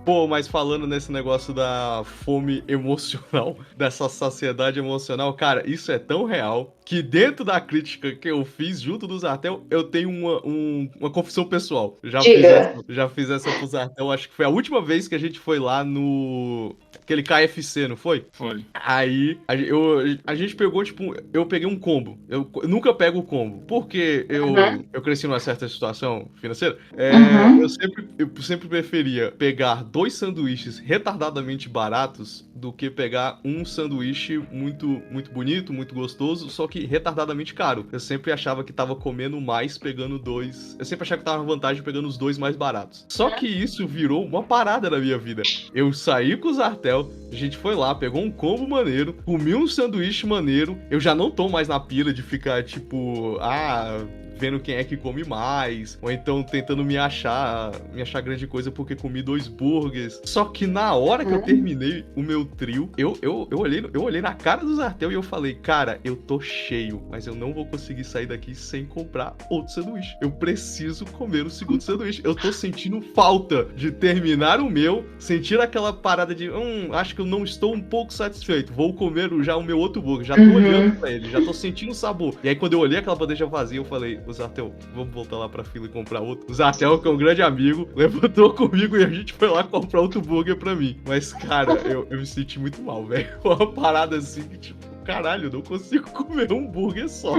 Pô, mas falando nesse negócio da fome emocional, dessa saciedade emocional, cara, isso é tão real que dentro da crítica que eu fiz junto do Zartel, eu tenho uma confissão pessoal. Já fiz essa pro Zartel, acho que foi a última vez que a gente foi lá no... aquele KFC, não foi? Foi. Aí, a gente pegou, tipo, eu peguei um combo. Eu nunca pego o combo, porque eu cresci numa certa situação financeira. Eu sempre preferia pegar 2 sanduíches retardadamente baratos do que pegar um sanduíche muito, muito bonito, muito gostoso, só que retardadamente caro. Eu sempre achava que tava comendo mais pegando 2. Eu sempre achava que tava vantagem pegando os 2 mais baratos. Só que isso virou uma parada na minha vida. Eu saí com o Zartel, a gente foi lá, pegou um combo maneiro, comi um sanduíche maneiro. Eu já não tô mais na pira de ficar tipo, vendo quem é que come mais, ou então tentando me achar grande coisa porque comi 2 burgers. Só que na hora que eu terminei o meu trio, eu olhei na cara do Zartel e eu falei, cara, eu tô cheio, mas eu não vou conseguir sair daqui sem comprar outro sanduíche. Eu preciso comer o segundo sanduíche. Eu tô sentindo falta de terminar o meu, sentir aquela parada de, acho que eu não estou um pouco satisfeito, vou comer já o meu outro burger, já tô olhando pra ele, já tô sentindo o sabor. E aí quando eu olhei aquela bandeja vazia, eu falei, o Zartel, vamos voltar lá pra fila e comprar outro. O Zartel, que é um grande amigo, levantou comigo e a gente foi lá comprar outro burger pra mim. Mas, cara, eu me senti muito mal, velho. Uma parada assim que, tipo, caralho, eu não consigo comer um burger só.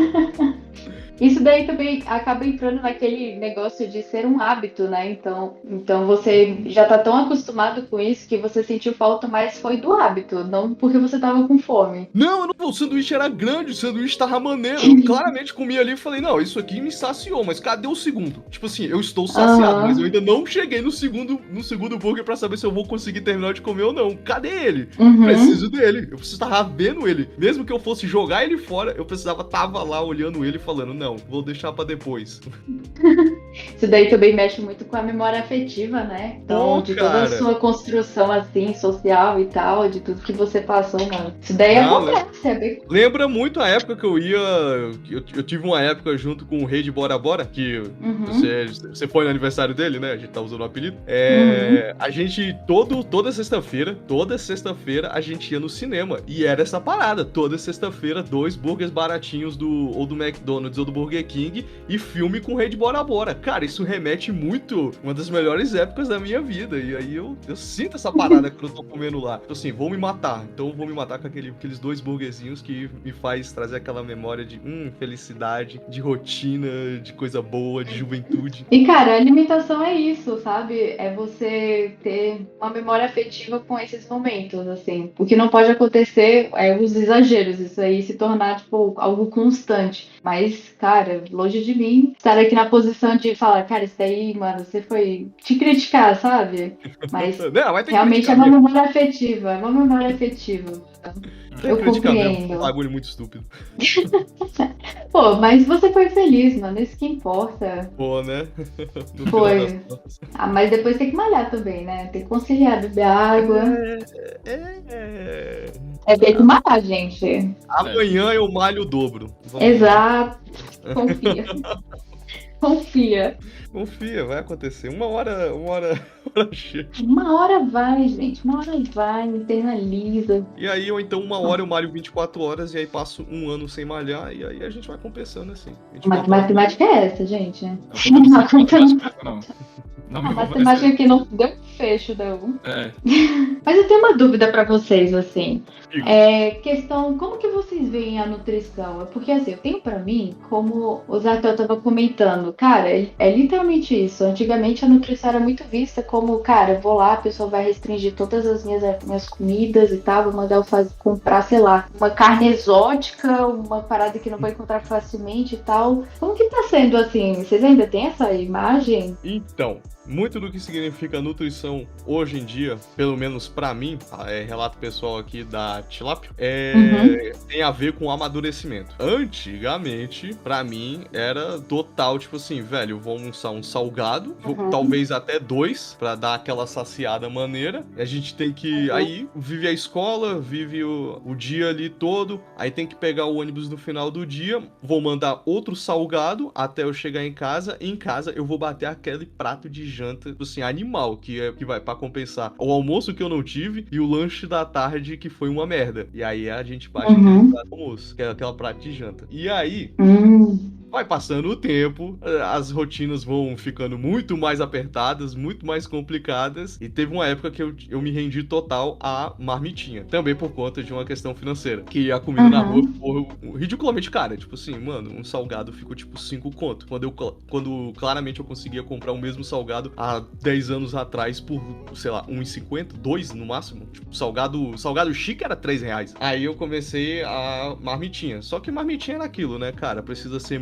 Isso daí também acaba entrando naquele negócio de ser um hábito, né? Então você já tá tão acostumado com isso que você sentiu falta, mas foi do hábito, não porque você tava com fome. Não, o sanduíche era grande, o sanduíche tava maneiro. Eu claramente comi ali e falei, não, isso aqui me saciou, mas cadê o segundo? Tipo assim, eu estou saciado, mas eu ainda não cheguei no segundo burger pra saber se eu vou conseguir terminar de comer ou não. Cadê ele? Preciso dele, eu preciso estar vendo ele. Mesmo que eu fosse jogar ele fora, eu tava lá olhando ele e falando, não, vou deixar pra depois. Isso daí também mexe muito com a memória afetiva, né? Então, de toda a sua construção, assim, social e tal, de tudo que você passou, mano. Isso daí acontece, é bem... Lembra muito a época que eu ia... Eu tive uma época junto com o Rei de Bora Bora, que você foi no aniversário dele, né? A gente tá usando o apelido. A gente, toda sexta-feira, a gente ia no cinema. E era essa parada. Toda sexta-feira, 2 burgers baratinhos ou do McDonald's ou do Burger King e filme com o Rei de Bora Bora. Cara, isso remete muito uma das melhores épocas da minha vida. E aí eu sinto essa parada que eu tô comendo lá. Então assim, vou me matar. Então eu vou me matar com aqueles 2 burgerzinhos que me faz trazer aquela memória de felicidade, de rotina, de coisa boa, de juventude. E cara, a alimentação é isso, sabe? É você ter uma memória afetiva com esses momentos, assim. O que não pode acontecer é os exageros, isso aí se tornar, tipo, algo constante. Mas, cara, longe de mim estar aqui na posição de falar, cara, isso daí, mano, você foi te criticar, sabe? Mas realmente é uma memória afetiva, Eu compreendo. É um bagulho muito estúpido. Pô, mas você foi feliz, mano, isso que importa. Pô, né? Foi. Mas depois tem que malhar também, né? Tem que conciliar, beber água. Tem que malhar, gente. Amanhã eu malho o dobro. Exato. Confia, vai acontecer. Uma hora chega. Uma hora vai, gente. Uma hora vai, internaliza. E aí, ou então, uma hora eu malho 24 horas e aí passo 1 ano sem malhar e aí a gente vai compensando assim. Mas que matemática é essa, gente? Não, a matemática aqui não deu fecho, não. Mas eu tenho uma dúvida pra vocês, assim. Questão, como que vocês veem a nutrição? Porque, assim, eu tenho pra mim, como o Zartel tava comentando, cara, é literalmente isso. Antigamente a nutrição era muito vista como, cara, eu vou lá, a pessoa vai restringir todas as minhas comidas e tal, vou mandar eu comprar, sei lá, uma carne exótica, uma parada que não vai encontrar facilmente e tal. Como que tá sendo, assim? Vocês ainda têm essa imagem? Então, muito do que significa nutrição hoje em dia, pelo menos pra mim, relato pessoal aqui da Tilápia, tem a ver com amadurecimento. Antigamente, pra mim, era total, tipo assim, velho, eu vou almoçar um salgado, talvez até 2, pra dar aquela saciada maneira. A gente tem que, aí, vive a escola, vive o dia ali todo, aí tem que pegar o ônibus no final do dia, vou mandar outro salgado até eu chegar em casa, e em casa eu vou bater aquele prato de janta, assim, animal, que vai pra compensar o almoço que eu não tive e o lanche da tarde que foi uma merda. E aí a gente bate aquele prato de almoço, que é aquela prato de janta. E aí... vai passando o tempo, as rotinas vão ficando muito mais apertadas, muito mais complicadas, e teve uma época que eu me rendi total à marmitinha. Também por conta de uma questão financeira. Que a comida na rua ficou ridiculamente cara. Tipo assim, mano, um salgado ficou tipo 5 conto. Quando claramente eu conseguia comprar o mesmo salgado há 10 anos atrás por, sei lá, 1,50, 2 no máximo. Tipo, salgado chique era 3 reais. Aí eu comecei a marmitinha. Só que marmitinha era aquilo, né, cara? Precisa ser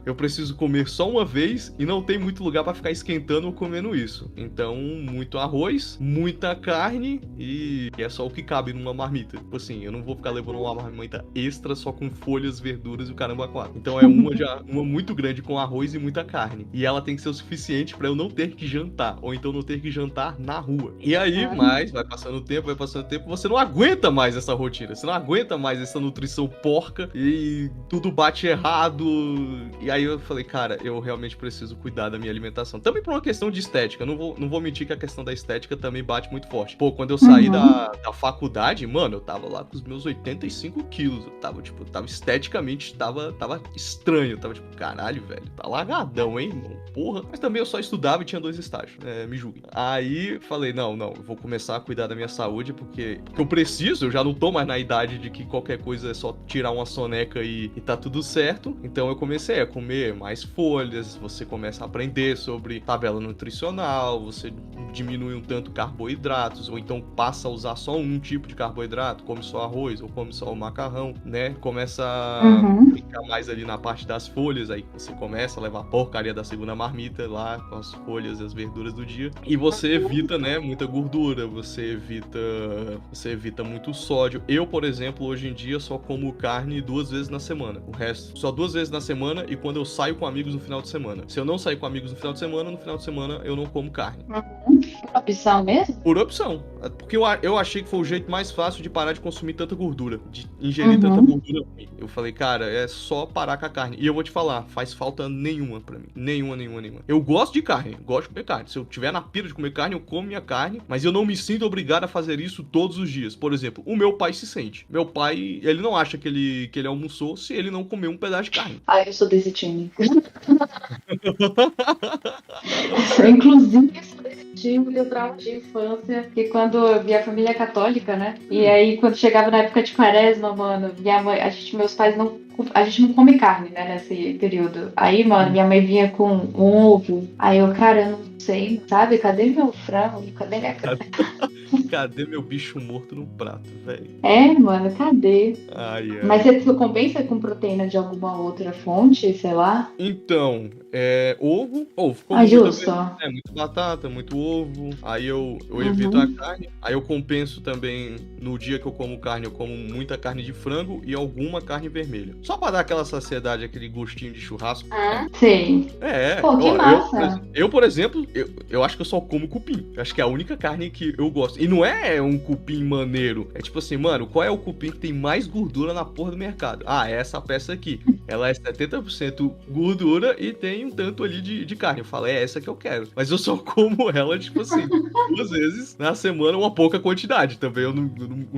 eu preciso comer só uma vez e não tem muito lugar pra ficar esquentando ou comendo isso. Então, muito arroz, muita carne e é só o que cabe numa marmita. Tipo assim, eu não vou ficar levando uma marmita extra só com folhas, verduras e o caramba quatro. Então é uma muito grande com arroz e muita carne. E ela tem que ser o suficiente pra eu não ter que jantar, ou então não ter que jantar na rua. E aí, mas vai passando o tempo, você não aguenta mais essa rotina, você não aguenta mais essa nutrição porca e tudo bate errado. E aí eu falei, cara, eu realmente preciso cuidar da minha alimentação. Também por uma questão de estética. Não vou mentir que a questão da estética também bate muito forte. Pô, quando eu saí da faculdade, mano, eu tava lá com os meus 85 quilos. Eu tava esteticamente, tava estranho. Eu tava tipo, caralho, velho, tá largadão, hein, irmão? Porra. Mas também eu só estudava e tinha 2 estágios. Me julguem. Aí falei, não, eu vou começar a cuidar da minha saúde porque eu preciso, eu já não tô mais na idade de que qualquer coisa é só tirar uma soneca e tá tudo certo. Então eu comecei a comer mais folhas, você começa a aprender sobre tabela nutricional, você diminui um tanto carboidratos, ou então passa a usar só um tipo de carboidrato, come só arroz, ou come só o macarrão, né? Começa a ficar mais ali na parte das folhas, aí você começa a levar a porcaria da segunda marmita lá, com as folhas e as verduras do dia, e você evita, né, muita gordura, você evita muito sódio. Eu, por exemplo, hoje em dia só como carne 2 vezes na semana, o resto só 2 vezes na semana, e quando eu saio com amigos no final de semana. Se eu não sair com amigos no final de semana eu não como carne. Por opção mesmo? Por opção. Porque eu achei que foi o jeito mais fácil de parar de consumir tanta gordura, de ingerir tanta gordura ruim. Eu falei, cara, é só parar com a carne. E eu vou te falar, faz falta nenhuma pra mim. Nenhuma. Eu gosto de carne, gosto de comer carne. Se eu tiver na pira de comer carne, eu como minha carne, mas eu não me sinto obrigado a fazer isso todos os dias. Por exemplo, o meu pai se sente. Meu pai, ele não acha que ele almoçou se ele não comer um pedaço de carne. Ah, eu sou desse time. Inclusive, eu trauma de infância, que quando eu via a família católica, né? E aí, quando chegava na época de quaresma, mano, minha mãe, meus pais a gente não come carne, né, nesse período. Aí, mano, minha mãe vinha com um ovo. Aí eu, cara, eu não sei, sabe? Cadê meu frango? Cadê minha carne? Cadê meu bicho morto no prato, velho? Mano, cadê? Ai. Mas você compensa com proteína de alguma outra fonte, sei lá? Então, ovo. Justo. Muito batata, muito ovo. Aí eu evito a carne. Aí eu compenso também, no dia que eu como carne, eu como muita carne de frango e alguma carne vermelha. Só pra dar aquela saciedade, aquele gostinho de churrasco. Sim. Pô, que massa. Eu, por exemplo, eu acho que eu só como cupim. Eu acho que é a única carne que eu gosto. E não é um cupim maneiro. É tipo assim, mano, qual é o cupim que tem mais gordura na porra do mercado? É essa peça aqui. Ela é 70% gordura e tem um tanto ali de carne. Eu falo, é essa que eu quero. Mas eu só como ela, tipo assim, 2 vezes na semana, uma pouca quantidade. Também eu não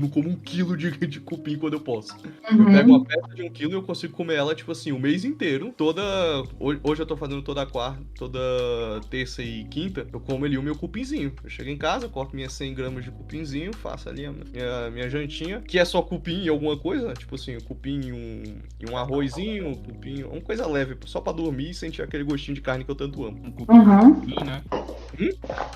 como 1 quilo de cupim quando eu posso. Eu pego uma peça de 1 quilo e eu consigo comer ela, tipo assim, o mês inteiro. Hoje eu tô fazendo toda terça e quinta, eu como ali o meu cupinzinho. Eu chego em casa, corto minhas 100 gramas de cupinzinho, faço ali a minha jantinha, que é só cupim e alguma coisa, tipo assim, cupim e um arrozinho, cupim, uma coisa leve, só pra dormir e sentir aquele gostinho de carne que eu tanto amo. Um cupim, né?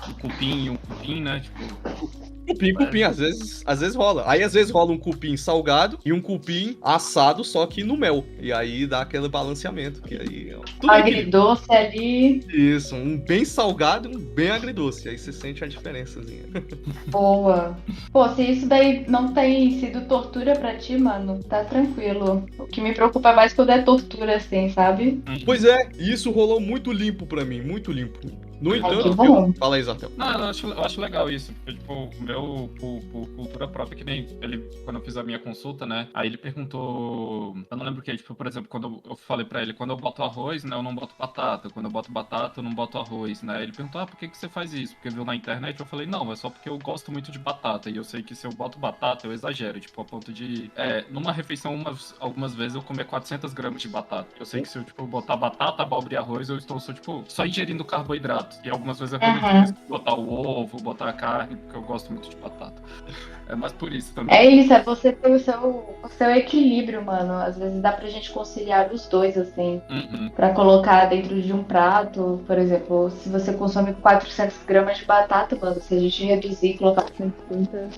Um cupim e um cupim, né? Tipo... Cupim, às vezes rola. Aí às vezes rola um cupim salgado e um cupim assado, só que no mel. E aí dá aquele balanceamento. Que aí tudo Agridoce ali. isso, um bem salgado e um bem agridoce. Aí você sente a diferençazinha. Boa. Pô, se isso daí não tem sido tortura pra ti, mano, tá tranquilo. O que me preocupa mais quando é tortura, assim, sabe? Pois é, isso rolou muito limpo pra mim, muito limpo. No Ai, entanto, que bom. fala aí, Zatel. Não, eu acho legal isso, porque, tipo, o meu, por cultura própria, que nem ele, quando eu fiz a minha consulta, né, aí ele perguntou, eu não lembro o que, tipo, por exemplo, quando eu falei pra ele, quando eu boto arroz, né, eu não boto batata, quando eu boto batata, eu não boto arroz, né, ele perguntou, por que você faz isso? Porque viu na internet, eu falei, não, é só porque eu gosto muito de batata, e eu sei que se eu boto batata, eu exagero, tipo, a ponto de, numa refeição, algumas vezes eu comer 400 gramas de batata, eu sei que se eu, tipo, botar batata, abóbora e arroz, eu estou, tipo, só ingerindo carboidrato. E algumas vezes eu realmente botar o ovo, botar a carne, porque eu gosto muito de batata. É mais por isso também. É isso, é você ter o seu equilíbrio, mano. Às vezes dá pra gente conciliar os dois, assim. Pra colocar dentro de um prato, por exemplo, se você consome 400 gramas de batata, mano, se a gente reduzir, colocar 50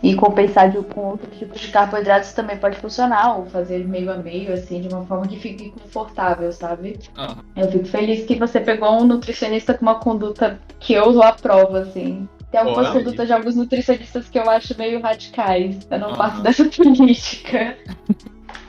e compensar com outros tipos de carboidratos também pode funcionar, ou fazer meio a meio, assim, de uma forma que fique confortável, sabe? Eu fico feliz que você pegou um nutricionista com uma conduta que eu aprovo, assim. Tem algumas condutas de alguns nutricionistas que eu acho meio radicais. Eu não faço dessa política.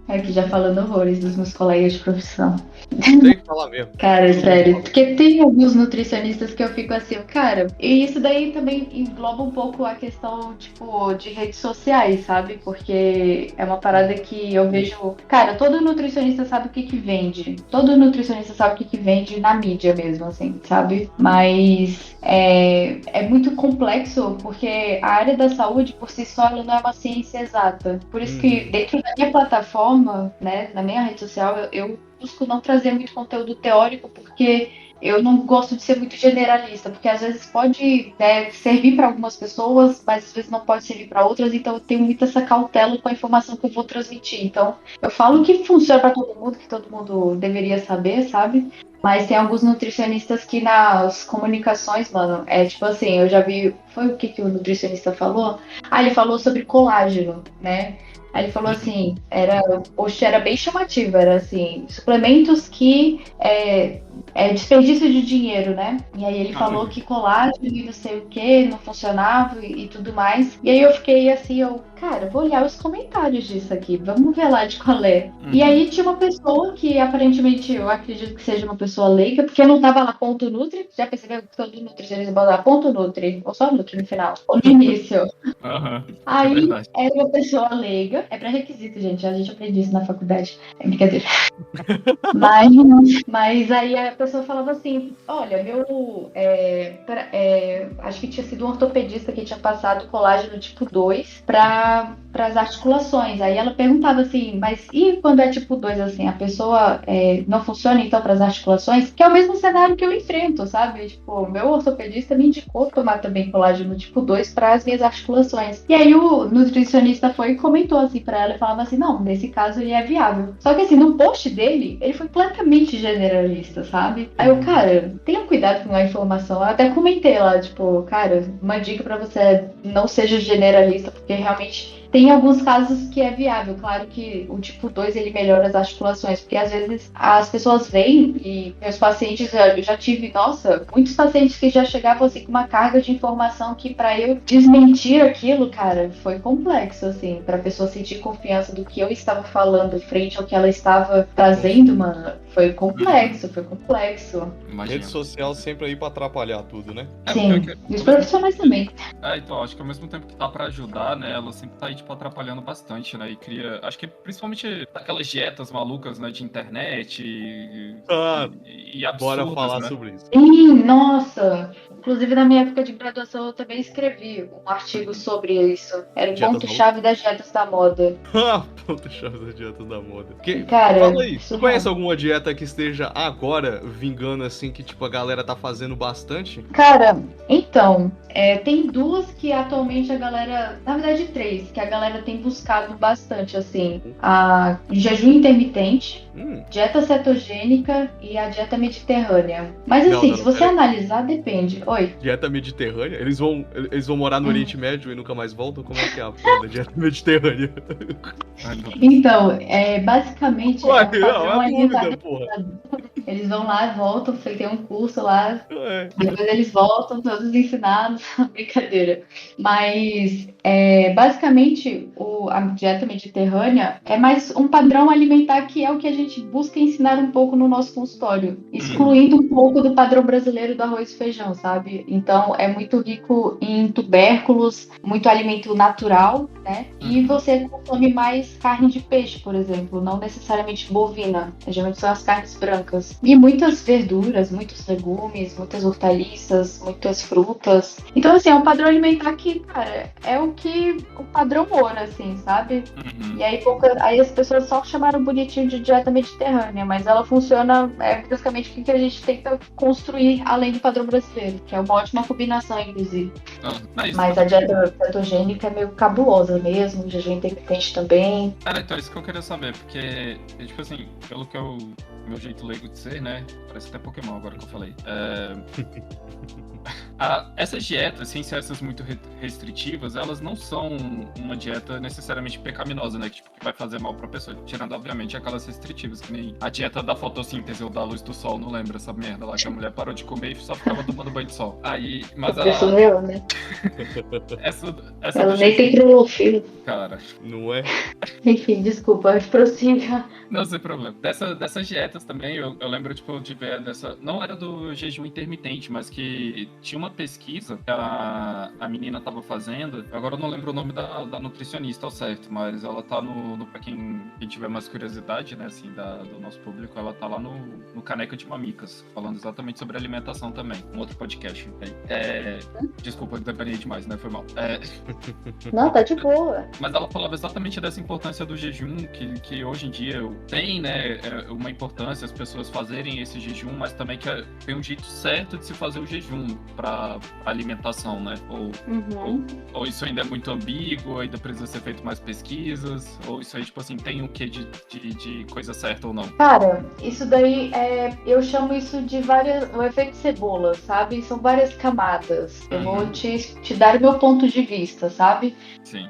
Aqui já falando horrores dos meus colegas de profissão. Tem que falar mesmo. Cara, sério. Porque tem alguns nutricionistas que eu fico assim, cara. E isso daí também engloba um pouco a questão, tipo, de redes sociais, sabe? Porque é uma parada que eu vejo. Cara, todo nutricionista sabe o que vende. Todo nutricionista sabe o que vende na mídia mesmo, assim, sabe? Mas é muito complexo, porque a área da saúde, por si só, ela não é uma ciência exata. Por isso que, dentro da minha plataforma, né, na minha rede social, eu busco não trazer muito conteúdo teórico, porque eu não gosto de ser muito generalista, porque às vezes pode, né, servir para algumas pessoas, mas às vezes não pode servir para outras, então eu tenho muito essa cautela com a informação que eu vou transmitir. Então, eu falo que funciona para todo mundo, que todo mundo deveria saber, sabe? Mas tem alguns nutricionistas que nas comunicações, mano, tipo assim, eu já vi, foi o que o nutricionista falou? Ele falou sobre colágeno, né? Aí ele falou assim, era bem chamativo, era assim, suplementos que desperdício de dinheiro, né? E aí ele falou que colágeno e não sei o que, não funcionava e tudo mais. E aí eu fiquei assim, cara, vou olhar os comentários disso aqui, vamos ver lá de qual é. E aí tinha uma pessoa que aparentemente eu acredito que seja uma pessoa leiga, porque não tava lá ponto Nutri, já percebeu que todo nutricionista bota lá ponto Nutri, ou só Nutri no final, ou no início. Aí era uma pessoa leiga, é pré-requisito, gente, a gente aprende isso na faculdade, é brincadeira. Mas aí a pessoa falava assim, olha, acho que tinha sido um ortopedista que tinha passado colágeno tipo 2 para as articulações. Aí ela perguntava assim, mas e quando é tipo 2, assim, a pessoa não funciona então para as articulações? Que é o mesmo cenário que eu enfrento, sabe? Tipo, o meu ortopedista me indicou tomar também colágeno tipo 2 para as minhas articulações. E aí o nutricionista foi e comentou assim para ela e falava assim, não, nesse caso ele é viável. Só que assim, no post dele, ele foi completamente generalista, sabe? Aí eu, cara, tenha cuidado com a informação. Eu até comentei lá, tipo, cara, uma dica pra você não seja generalista, porque realmente tem alguns casos que é viável. Claro que o tipo 2 ele melhora as articulações, porque às vezes as pessoas vêm e meus pacientes, eu já tive, nossa, muitos pacientes que já chegavam assim com uma carga de informação que pra eu desmentir aquilo, cara, foi complexo, assim, pra pessoa sentir confiança do que eu estava falando frente ao que ela estava trazendo, mano. Foi complexo. Imagina. Rede social sempre aí pra atrapalhar tudo, né? Sim, e os profissionais também. Então, acho que ao mesmo tempo que tá pra ajudar, né, ela sempre tá aí, tipo, atrapalhando bastante, né, e cria, acho que principalmente aquelas dietas malucas, né, de internet e absurdas, bora falar né? sobre isso. Sim, nossa! Inclusive, na minha época de graduação, eu também escrevi um artigo sobre isso. Era o ponto-chave das dietas da moda. Ponto-chave das dietas da moda. Cara, fala aí, tu conhece alguma dieta que esteja agora vingando, assim, que tipo a galera tá fazendo bastante? Cara, então, tem duas que atualmente a galera... Na verdade, três, que a galera tem buscado bastante, assim, a jejum intermitente, dieta cetogênica e a dieta mediterrânea. Mas assim, se você analisar, depende. Oi? Dieta mediterrânea? Eles vão morar no Oriente Médio e nunca mais voltam? Como é que é a porra da dieta mediterrânea? Então, basicamente Ué, é um padrão alimentar. porra. Eles vão lá, voltam, você tem um curso lá, É. depois eles voltam, todos ensinados, brincadeira. Mas, basicamente, a dieta mediterrânea é mais um padrão alimentar que é o que a gente busca ensinar um pouco no nosso consultório, excluindo um pouco do padrão brasileiro do arroz e feijão, sabe? Então, é muito rico em tubérculos, muito alimento natural, né? E você consome mais carne de peixe, por exemplo, não necessariamente bovina, geralmente são as carnes brancas. E muitas verduras, muitos legumes, muitas hortaliças, muitas frutas. Então, assim, é um padrão alimentar que, cara, é o padrão ouro, assim, sabe? E aí as pessoas só chamaram bonitinho de dieta mediterrânea, mas ela funciona, basicamente o que a gente tenta construir além do padrão brasileiro, que é uma ótima combinação, inclusive. Mas a dieta cetogênica é meio cabulosa mesmo, o jejum intermitente também. Cara, então é isso que eu queria saber, porque, tipo assim, pelo que meu jeito leigo de ser, né? Parece até Pokémon agora que eu falei. Essas dietas, sem ser essas muito restritivas, elas não são uma dieta necessariamente pecaminosa, né? Que vai fazer mal pra pessoa. Tirando, obviamente, aquelas restritivas, que nem a dieta da fotossíntese ou da luz do sol, não lembra essa merda lá que a mulher parou de comer e só ficava tomando banho de sol. Aí, mas Isso eu, né? essa Ela nem tem clorofila. Cara. Não é? Enfim, desculpa, prossiga. Não, sem problema. Dessas dietas também, eu lembro, tipo, de ver dessa... Não era do jejum intermitente, mas que tinha uma pesquisa que a menina tava fazendo. Agora eu não lembro o nome da nutricionista ao certo, mas ela tá pra quem tiver mais curiosidade, né, assim, do nosso público, ela tá lá no Caneca de Mamicas, falando exatamente sobre alimentação também. Um outro podcast. Desculpa, eu devaneei demais, né? Foi mal. Não, tá de boa. Mas ela falava exatamente dessa importância do jejum, que hoje em dia tem, né, uma importância as pessoas fazerem esse jejum, mas também que tem um jeito certo de se fazer o jejum para alimentação, né? Ou isso ainda é muito ambíguo, ainda precisa ser feito mais pesquisas, ou isso aí, tipo assim, tem o que de coisa certa ou não? Cara, isso daí eu chamo isso de o efeito cebola, sabe? São várias camadas. Eu vou te dar o meu ponto de vista, sabe? Sim.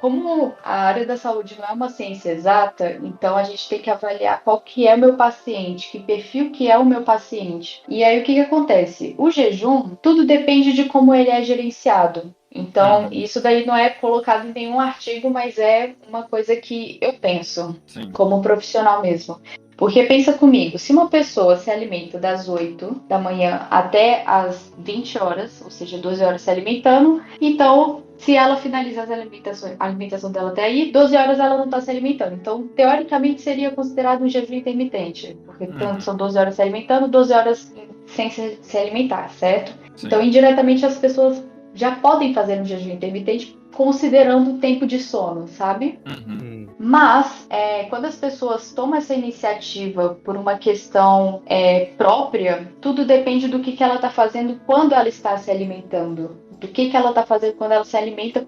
Como a área da saúde não é uma ciência exata, então a gente tem que avaliar qual que é o meu paciente, que perfil que é o meu paciente. E aí o que acontece? O jejum, tudo depende de como ele é gerenciado. Então, isso daí não é colocado em nenhum artigo, mas é uma coisa que eu penso, como profissional mesmo. Porque pensa comigo, se uma pessoa se alimenta das 8 da manhã até as 20 horas, ou seja, 12 horas se alimentando, então se ela finalizar a alimentação dela até aí, 12 horas ela não está se alimentando. Então, teoricamente, seria considerado um jejum intermitente, porque são 12 horas se alimentando, 12 horas sem se alimentar, certo? Sim. Então, indiretamente, as pessoas já podem fazer um jejum intermitente considerando o tempo de sono, sabe? Mas, quando as pessoas tomam essa iniciativa por uma questão própria, tudo depende do que ela está fazendo quando ela está se alimentando. Do que ela está fazendo quando ela se alimenta,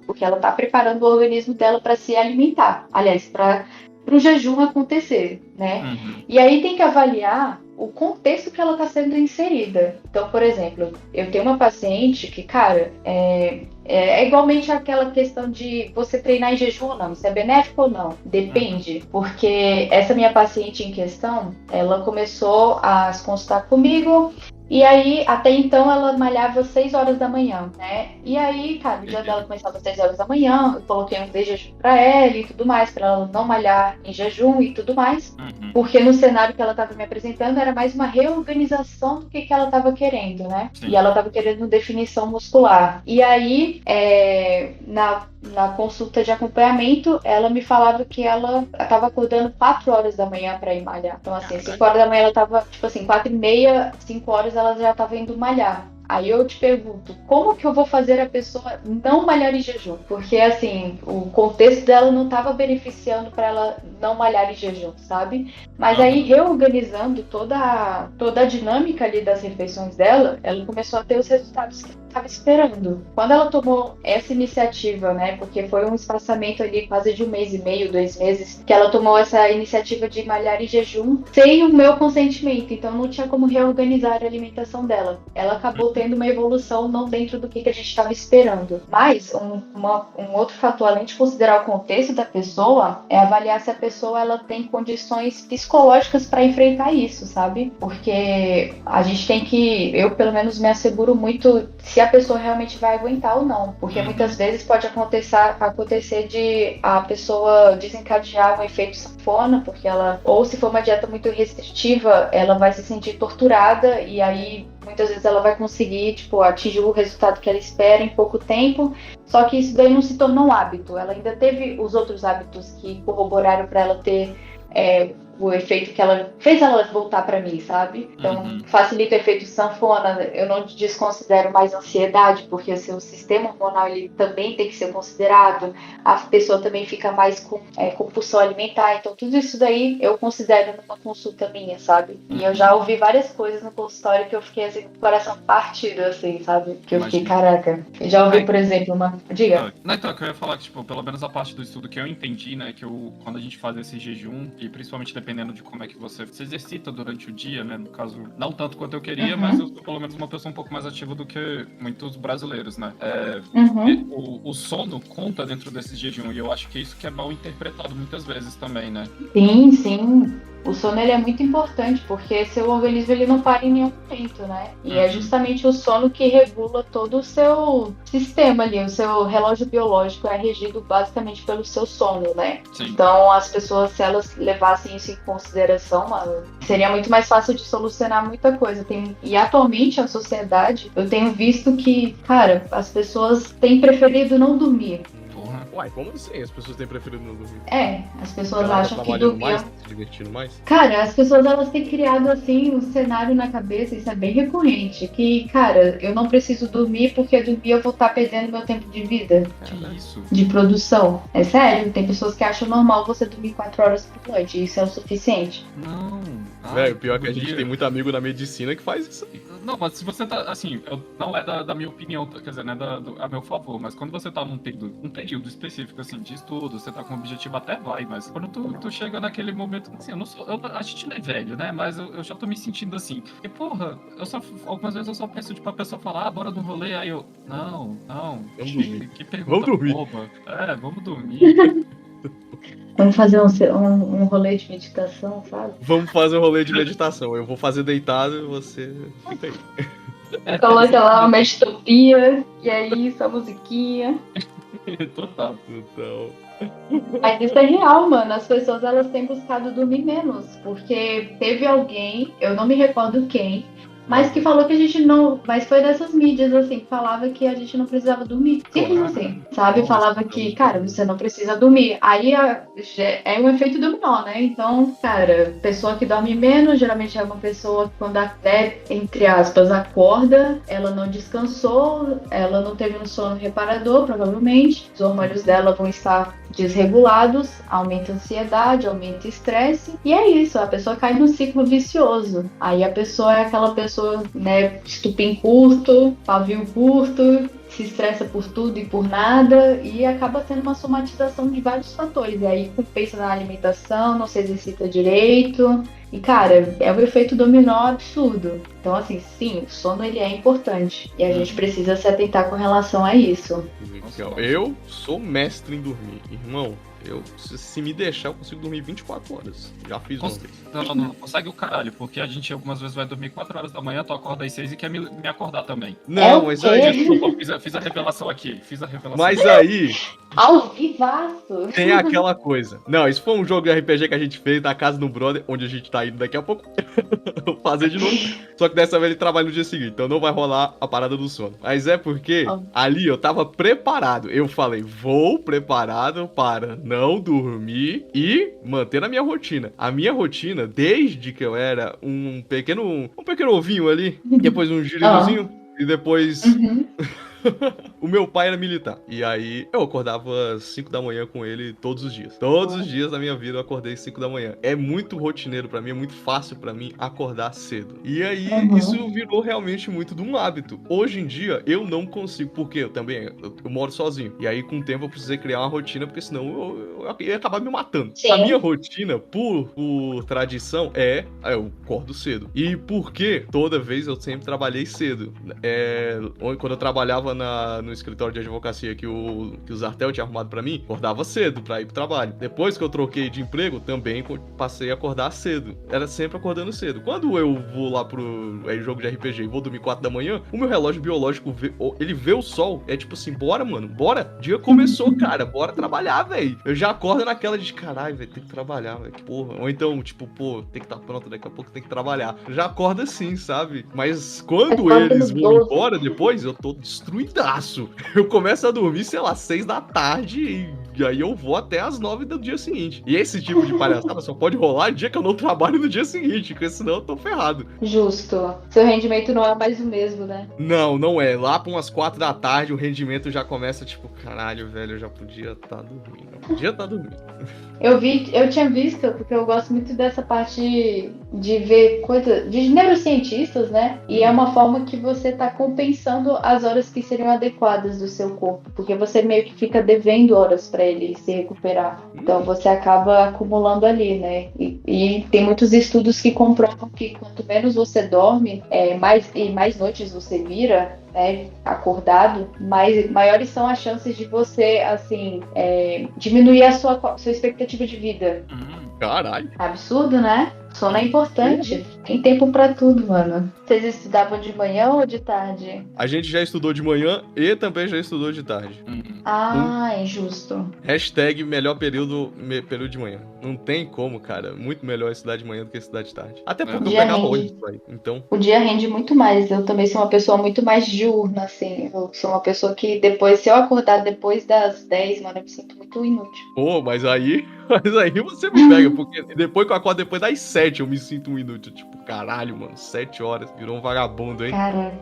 porque ela está preparando o organismo dela para se alimentar. Aliás, para o jejum acontecer, né? E aí tem que avaliar o contexto que ela está sendo inserida. Então, por exemplo, eu tenho uma paciente que, cara, é igualmente aquela questão de você treinar em jejum ou não, isso é benéfico ou não? Depende, porque essa minha paciente em questão, ela começou a se consultar comigo. E aí, até então, ela malhava 6 horas da manhã, né? E aí, cara, o dia dela começava às 6 horas da manhã, eu coloquei um de jejum pra ela e tudo mais, pra ela não malhar em jejum e tudo mais. Porque no cenário que ela tava me apresentando, era mais uma reorganização do que ela tava querendo, né? Sim. E ela tava querendo definição muscular. E aí, na consulta de acompanhamento, ela me falava que ela tava acordando 4 horas da manhã pra ir malhar. Então, assim, 5 horas da manhã ela tava, tipo assim, 4h30, 5 horas ela já tava indo malhar. Aí eu te pergunto, como que eu vou fazer a pessoa não malhar em jejum? Porque, assim, o contexto dela não estava beneficiando para ela não malhar em jejum, sabe? Mas aí, reorganizando toda a dinâmica ali das refeições dela, ela começou a ter os resultados que ela estava esperando. Quando ela tomou essa iniciativa, né? Porque foi um espaçamento ali quase de 1 mês e meio, 2 meses, que ela tomou essa iniciativa de malhar em jejum sem o meu consentimento. Então não tinha como reorganizar a alimentação dela. Ela acabou tendo uma evolução não dentro do que a gente estava esperando. Mas um outro fator, além de considerar o contexto da pessoa, é avaliar se a pessoa ela tem condições psicológicas para enfrentar isso, sabe? Porque a gente tem que, eu pelo menos me asseguro muito se a pessoa realmente vai aguentar ou não. Porque muitas vezes pode acontecer de a pessoa desencadear um efeito sanfona, porque ela, ou se for uma dieta muito restritiva, ela vai se sentir torturada e aí muitas vezes ela vai conseguir, tipo, atingir o resultado que ela espera em pouco tempo, só que isso daí não se tornou um hábito. Ela ainda teve os outros hábitos que corroboraram para ela ter o efeito que ela fez ela voltar para mim, sabe? Então, facilita o efeito sanfona. Eu não desconsidero mais ansiedade, porque o seu sistema hormonal ele também tem que ser considerado. A pessoa também fica mais com compulsão alimentar. Então, tudo isso daí eu considero numa consulta minha, sabe? E eu já ouvi várias coisas no consultório que eu fiquei assim, com o coração partido, assim, sabe? Que eu fiquei, caraca. Eu já ouvi, por exemplo, uma... Diga. Não, então, eu ia falar que, tipo, pelo menos a parte do estudo que eu entendi, né, que quando a gente faz esse jejum, e principalmente dependendo de como é que você se exercita durante o dia, né, no caso, não tanto quanto eu queria, mas eu sou pelo menos uma pessoa um pouco mais ativa do que muitos brasileiros, né. O sono conta dentro desse jejum, e eu acho que é isso que é mal interpretado muitas vezes também, né. Sim, sim. O sono ele é muito importante, porque seu organismo ele não para em nenhum momento, né? E é justamente o sono que regula todo o seu sistema ali, o seu relógio biológico é regido basicamente pelo seu sono, né? Sim. Então as pessoas, se elas levassem isso em consideração, mano, seria muito mais fácil de solucionar muita coisa. E atualmente a sociedade, eu tenho visto que, cara, as pessoas têm preferido não dormir. Uai, como assim? As pessoas têm preferido não dormir? As pessoas Ela acham tá que trabalhando dormir... mais, se divertindo mais? Cara, as pessoas elas têm criado assim um cenário na cabeça, isso é bem recorrente, que, cara, eu não preciso dormir porque dormir eu vou estar perdendo meu tempo de vida. Que isso? De produção. É sério, tem pessoas que acham normal você dormir 4 horas por noite, e isso é o suficiente. Não. Velho, pior que a gente tem muito amigo na medicina que faz isso aí. Não, mas se você tá, assim, não é da minha opinião, quer dizer, não é a meu favor, mas quando você tá num período específico, assim, de estudo, você tá com um objetivo, até vai, mas quando tu chega naquele momento, assim, a gente não é velho, né, mas eu já tô me sentindo assim, e porra, algumas vezes eu só peço, tipo, a pessoa falar, bora no rolê, aí eu, não, que pergunta boba. Vamos dormir. Vamos fazer um rolê de meditação, sabe? Vamos fazer um rolê de meditação. Eu vou fazer deitado e você fica aí. Coloca lá uma meditopia, e aí sua musiquinha. Total. Mas isso é real, mano. As pessoas elas têm buscado dormir menos. Porque teve alguém, eu não me recordo quem, mas que falou que a gente não... Mas foi dessas mídias, assim, que falava que a gente não precisava dormir. Simples assim, sabe? Falava que, cara, você não precisa dormir. Aí é um efeito dominó, né? Então, cara, pessoa que dorme menos, geralmente é uma pessoa que quando até, entre aspas, acorda, ela não descansou, ela não teve um sono reparador, provavelmente. Os hormônios dela vão estar desregulados, aumenta a ansiedade, aumenta o estresse. E é isso, a pessoa cai num ciclo vicioso. Aí a pessoa é aquela pessoa, né, estupim curto, pavio curto, se estressa por tudo e por nada e acaba tendo uma somatização de vários fatores. E aí compensa na alimentação, não se exercita direito. E, cara, é um efeito dominó absurdo. Então, assim, sim, o sono ele é importante. E a gente precisa se atentar com relação a isso. Eu sou mestre em dormir. Irmão, se me deixar, eu consigo dormir 24 horas. Já fiz uma vez. Não consegue o caralho, porque a gente algumas vezes vai dormir 4 horas da manhã, tu acorda às 6 e quer me acordar também. Não, mas aí... Desculpa, fiz a revelação aqui. Mas aí... Ao vivaço! Tem aquela coisa. Não, isso foi um jogo de RPG que a gente fez na casa do brother, onde a gente tá indo daqui a pouco. Vou fazer de novo. Só que dessa vez ele trabalha no dia seguinte, então não vai rolar a parada do sono. Mas é porque ali eu tava preparado. Eu falei, vou preparado para não dormir e manter a minha rotina. A minha rotina, desde que eu era um pequeno ovinho ali, depois um girizinho, E depois... Uhum. O meu pai era militar. E aí eu acordava às 5 da manhã com ele todos os dias. Todos os dias da minha vida eu acordei às 5 da manhã. É muito rotineiro pra mim, é muito fácil pra mim acordar cedo. E aí isso virou realmente muito de um hábito. Hoje em dia eu não consigo, porque eu moro sozinho. E aí com o tempo eu precisei criar uma rotina, porque senão eu ia acabar me matando. Sim. A minha rotina, por tradição, eu acordo cedo. E porque toda vez eu sempre trabalhei cedo. Quando eu trabalhava no escritório de advocacia que o Zartel tinha arrumado pra mim, acordava cedo pra ir pro trabalho. Depois que eu troquei de emprego, também passei a acordar cedo. Era sempre acordando cedo. Quando eu vou lá pro jogo de RPG e vou dormir 4 da manhã, o meu relógio biológico, ele vê o sol, é tipo assim, bora, mano, bora. Dia começou, cara, bora trabalhar, velho. Eu já acordo naquela de, caralho, velho, tem que trabalhar, velho, que porra. Ou então, tipo, pô, tem que estar pronto, daqui a pouco tem que trabalhar. Já acorda assim, sabe? Mas quando eles vão embora depois, eu tô destruidaço. Eu começo a dormir, sei lá, 6 da tarde e aí eu vou até as 9 do dia seguinte. E esse tipo de palhaçada só pode rolar dia que eu não trabalho no dia seguinte, porque senão eu tô ferrado. Justo. Seu rendimento não é mais o mesmo, né? Não é. Lá pra umas 4 da tarde o rendimento já começa tipo, caralho, velho, eu já podia estar dormindo. Eu tinha visto, porque eu gosto muito dessa parte de ver coisas de neurocientistas, né? E é uma forma que você tá compensando as horas que seriam adequadas do seu corpo, porque você meio que fica devendo horas para ele se recuperar. Então você acaba acumulando ali, né? E tem muitos estudos que comprovam que quanto menos você dorme, mais noites você vira, né, acordado, maiores são as chances de você, assim, diminuir a sua expectativa de vida. Caralho. Absurdo, né? Sono é importante. Tem tempo pra tudo, mano. Vocês estudavam de manhã ou de tarde? A gente já estudou de manhã e também já estudou de tarde. Ah, é justo. Hashtag melhor período de manhã. Não tem como, cara. Muito melhor estudar de manhã do que estudar de tarde. Até porque eu pegava ônibus, velho. Então... O dia rende muito mais. Eu também sou uma pessoa muito mais diurna, assim. Eu sou uma pessoa que se eu acordar depois das 10, mano, eu me sinto muito inútil. Pô, mas aí você me pega, porque depois que eu acordo depois das 7, eu me sinto um inútil. Tipo, caralho, mano, 7 horas, virou um vagabundo, hein? Cara.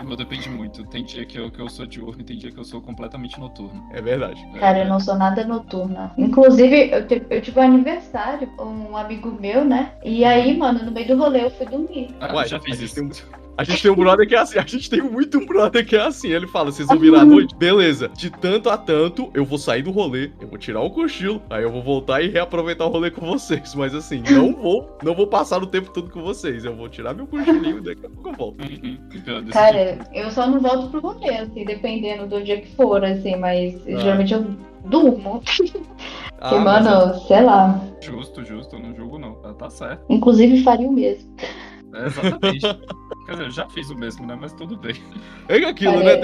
O meu depende muito. Tem dia que eu sou diurno e tem dia que eu sou completamente noturno. É verdade. Cara, eu não sou nada noturna. Inclusive, eu tive um aniversário com um amigo meu, né? E aí, mano, no meio do rolê eu fui dormir. Ué, já fiz isso. A gente tem um brother que é assim, a gente tem muito um brother que é assim. Ele fala, vocês vão virar à noite? Beleza, de tanto a tanto, eu vou sair do rolê, eu vou tirar um cochilo, aí eu vou voltar e reaproveitar o rolê com vocês. Mas assim, não vou passar o tempo todo com vocês, eu vou tirar meu cochilinho e daqui a pouco eu volto. Cara, eu só não volto pro rolê, assim, dependendo do dia que for, assim, mas geralmente eu durmo. Porque, mano, sei lá. Justo, eu não julgo não, tá certo. Inclusive faria o mesmo. Exatamente. Quer dizer, eu já fiz o mesmo, né? Mas tudo bem. É aquilo, né?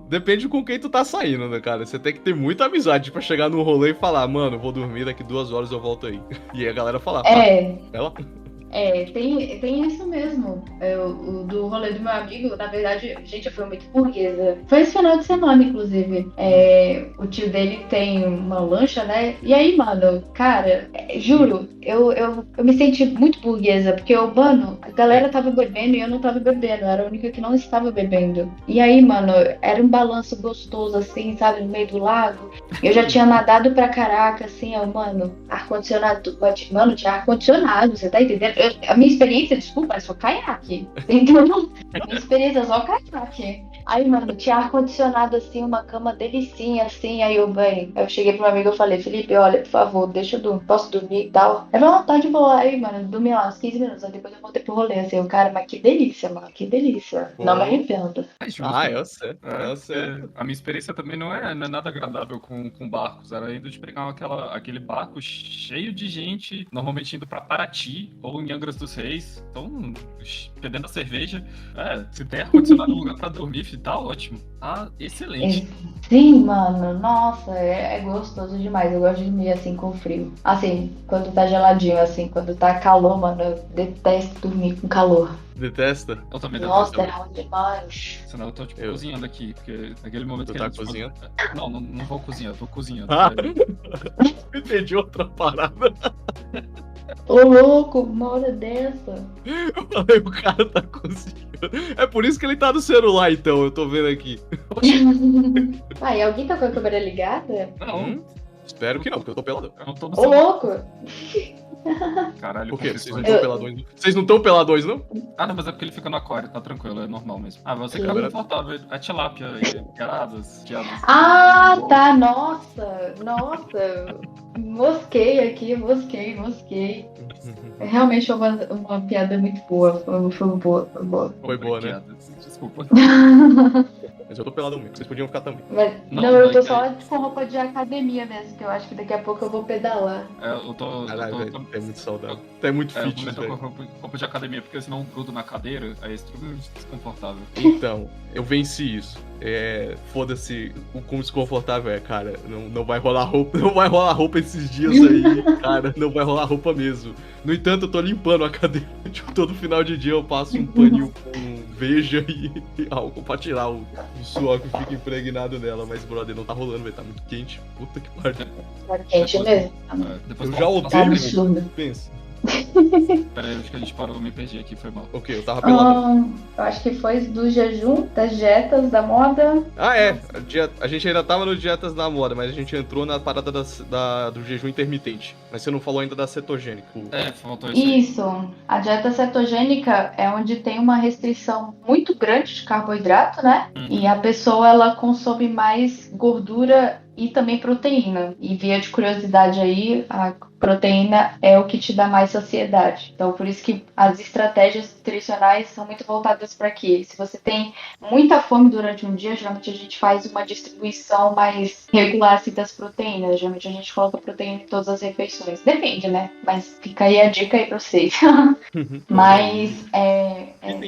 Depende com quem tu tá saindo, né, cara? Você tem que ter muita amizade pra chegar no rolê e falar, mano, vou dormir, daqui 2 horas eu volto aí. E aí a galera falar, ela... Tem isso mesmo. O do rolê do meu amigo, na verdade, gente, eu fui muito burguesa. Foi esse final de semana, inclusive. O tio dele tem uma lancha, né? E aí, mano, cara, juro, eu me senti muito burguesa, porque mano, a galera tava bebendo e eu não tava bebendo. Eu era a única que não estava bebendo. E aí, mano, era um balanço gostoso, assim, sabe, no meio do lago. Eu já tinha nadado pra caraca, assim, mano, ar-condicionado. Mano, tinha ar-condicionado, você tá entendendo? A minha experiência, desculpa, é só caiaque. Entendeu? A minha experiência é só caiaque. Aí, mano, tinha ar-condicionado assim, uma cama delicinha, assim. Aí eu cheguei pro meu amigo e falei, Felipe, olha, por favor, deixa eu dormir, posso dormir e tal. Ele falou, tá de boa. Aí, mano, dormi lá uns 15 minutos. Aí depois eu voltei pro rolê, assim, cara, mas que delícia, mano, que delícia. Pô. Não me arrependo. Eu sei. A minha experiência também não é nada agradável com barcos. Era indo de pegar aquele barco cheio de gente, normalmente indo pra Paraty ou em Angra dos Reis. Então, perdendo a cerveja. Se tem ar-condicionado no lugar pra dormir, tá ótimo. Tá excelente. Sim, mano. Nossa, é gostoso demais. Eu gosto de dormir assim com frio. Assim, quando tá geladinho, assim, quando tá calor, mano, eu detesto dormir com calor. Detesta? Eu também detesto. Nossa, é ruim demais. Senão eu tô, cozinhando aqui, porque naquele momento tu que tá cozinhando? Não vou cozinhar, eu tô cozinhando. Entendi outra parada. Ô, louco, uma hora dessa. Eu falei, o cara tá cozinhando. É por isso que ele tá no celular, então, eu tô vendo aqui. Ai, alguém tá com a câmera ligada? Não, Espero que não, porque eu tô peladão. eu não tô no Ô, celular. louco! Caralho, Por quê? Vocês não confessões. estão peladões? Vocês não estão peladões, não? Ah, não, mas é porque ele fica no aquário, tá tranquilo, é normal mesmo. Ah, você que é Câmera- confortável. A tilápia, piadas. Ah, tá, nossa! Mosquei aqui, mosquei. Realmente foi uma piada muito boa. Foi boa. Foi boa, né? Piadas, desculpa. Mas eu tô peladão mesmo, vocês podiam ficar também. Mas, Não, não, eu tô mas só com roupa de academia mesmo, que eu acho que daqui a pouco eu vou pedalar. Eu tô. Caralho, velho, é muito saudável. É muito Eu fitness, também tô velho. com roupa de academia, porque senão eu grudo na cadeira, aí é extremamente desconfortável. Então, eu venci isso. Foda-se o quão desconfortável é, cara. Não vai rolar roupa. Não vai rolar roupa esses dias aí, cara. Não vai rolar roupa mesmo. No entanto, eu tô limpando a cadeira. Tipo, todo final de dia eu passo um paninho com veja e álcool pra tirar o suor que fica impregnado nela. Mas, brother, não tá rolando, velho. Tá muito quente. Puta que pariu. Tá quente mesmo. Depois Eu eu já posso odeio Tá passar- isso. absurdo. Pensa. Peraí, acho que a gente parou, me perdi aqui, foi mal. Ok, eu tava peladão. Eu acho que foi do jejum, das dietas, da moda. A gente ainda tava no dietas da moda, mas a gente entrou na parada do jejum intermitente. Mas você não falou ainda da cetogênica. Faltou isso aí. Isso. A dieta cetogênica é onde tem uma restrição muito grande de carboidrato, né? E a pessoa ela consome mais gordura e também proteína. E via de curiosidade aí, a proteína é o que te dá mais saciedade. Então, por isso que as estratégias nutricionais são muito voltadas para aqui. Se você tem muita fome durante um dia, geralmente a gente faz uma distribuição mais regular assim, das proteínas. Geralmente a gente coloca proteína em todas as refeições. Depende, né? Mas fica aí a dica aí para vocês. Mas